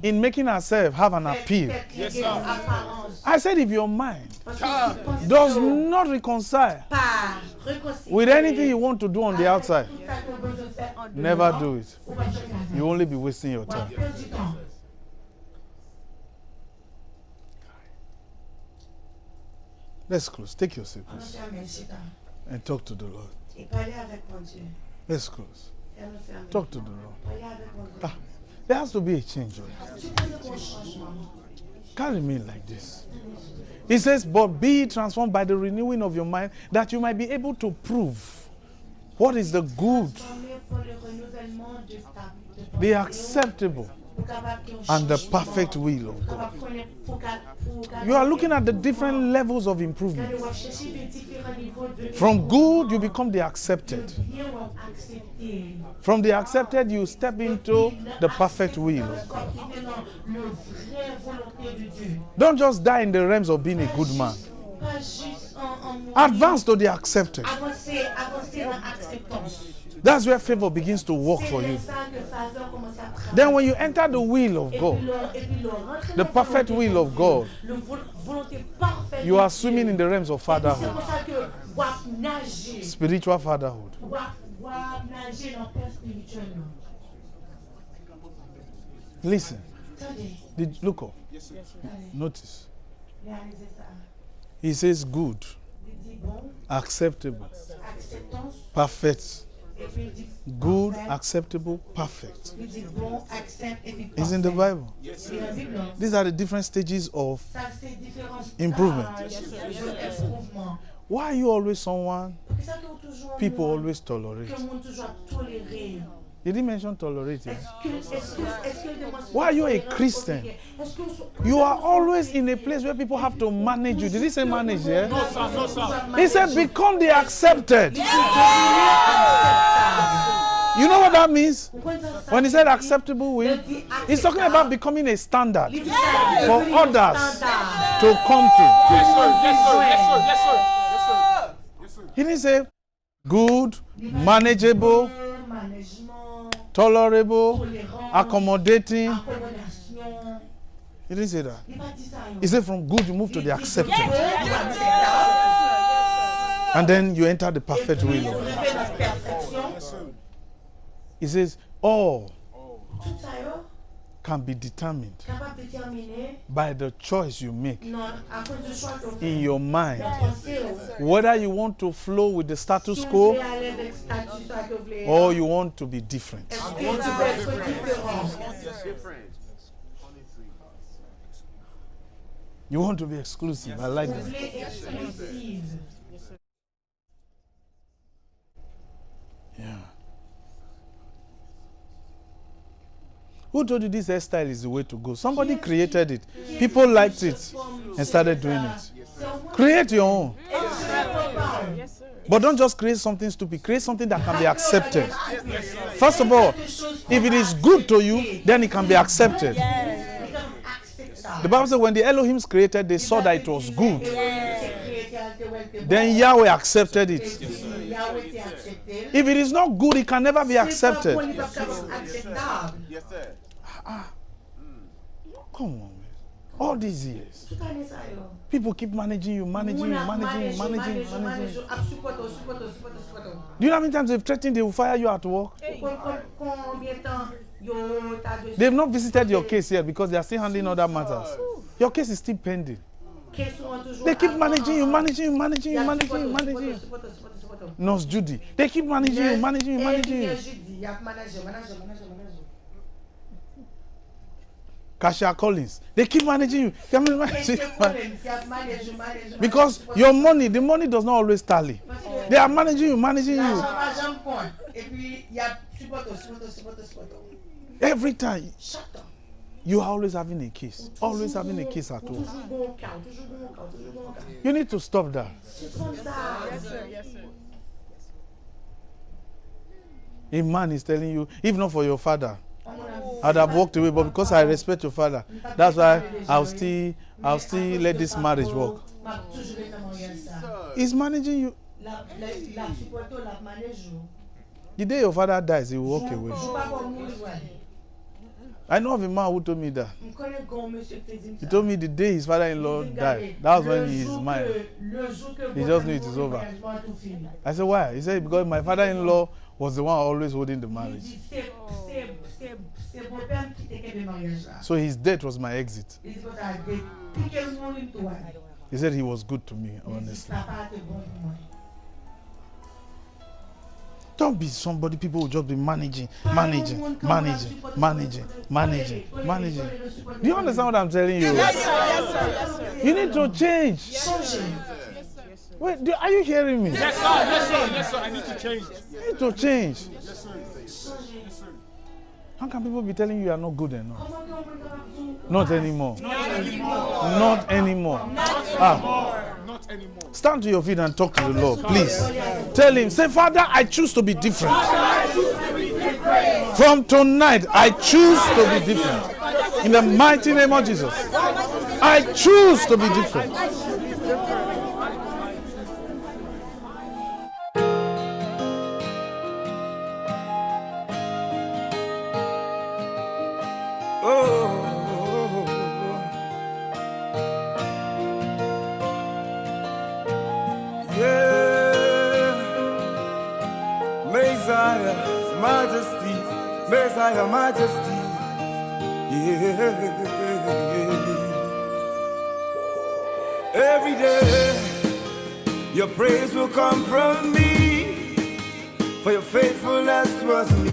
in making herself have an appeal. I said, if your mind does not reconcile with anything you want to do on the outside, never do it. You only be wasting your time. Let's close. Take your seat, please. And talk to the Lord. Let's close. Talk to the Lord. There has to be a change. Can't remain like this. He says, but be transformed by the renewing of your mind, that you might be able to prove what is the good, the acceptable, and the perfect will of God. You are looking at the different levels of improvement. From good, you become the accepted. From the accepted, you step into the perfect will of God. Don't just die in the realms of being a good man. Advance to the accepted. That's where favor begins to work for you. Then when you enter the will of God, the perfect will of God, you are swimming in the realms of fatherhood. Spiritual fatherhood. Listen. Look up. Notice. He says good, acceptable, perfect. Good, acceptable, perfect. It's in the Bible. These are the different stages of improvement. Why are you always someone people always tolerate? You didn't mention tolerate. Yeah? Why are you a Christian? You are always in a place where people have to manage you. Did he say manage? Yeah? No, sir. No, sir. He said become the accepted. You know what that means? When he said acceptable will, he's talking about becoming a standard for others to come to. Yes, sir. Yes, sir. Yes, sir. Yes, sir. Yes, sir. Yes, sir. He didn't say good, manageable, tolerable, accommodating. He didn't say that. He said from good you move to the accepted. And then you enter the perfect will of God. He says all can be determined by the choice you make in your mind. Whether you want to flow with the status quo or you want to be different. You want to be exclusive. I like that. Yeah. Who told you this hairstyle is the way to go? Somebody created it. People liked it and started doing it. Create your own. But don't just create something stupid. Create something that can be accepted. First of all, if it is good to you, then it can be accepted. The Bible says when the Elohims created, they saw that it was good. Then Yahweh accepted it. If it is not good, it can never be accepted. Yes, sir. Come on, man. All these years, people keep managing you. Do you know how many times they've threatened they will fire you at work? They've not visited your case yet because they are still handling other matters. Your case is still pending. They keep managing you. Nurse Judy. They keep managing you. Kasha Collins. They keep managing you. Because your money, the money does not always tally. They are managing you. Every time. You are always having a case. Always having a case at home. You need to stop that. Yes, sir. Yes, sir. A man is telling you, if not for your father, I'd have walked away, but because I respect your father, that's why I'll still let this marriage work. He's managing you. The day your father dies, he will walk away. I know of a man who told me that. He told me the day his father-in-law died, that was when he is mine. He just knew it is over. I said, why? He said, because my father-in-law was the one always holding the marriage. So his death was my exit. He said he was good to me, honestly. Don't be somebody people will just be managing. Do you understand what I'm telling you? Yes, sir. You need to change. Wait, are you hearing me? Yes, sir. I need to change. You need to change. Yes, sir. How can people be telling you are not good enough? Not anymore. Not anymore. Stand to your feet and talk to the Lord, please. Tell him, say, Father, I choose to be different. From tonight, I choose to be different. In the mighty name of Jesus, I choose to be different. Messiah, Majesty, yeah. Every day, your praise will come from me, for your faithfulness was me.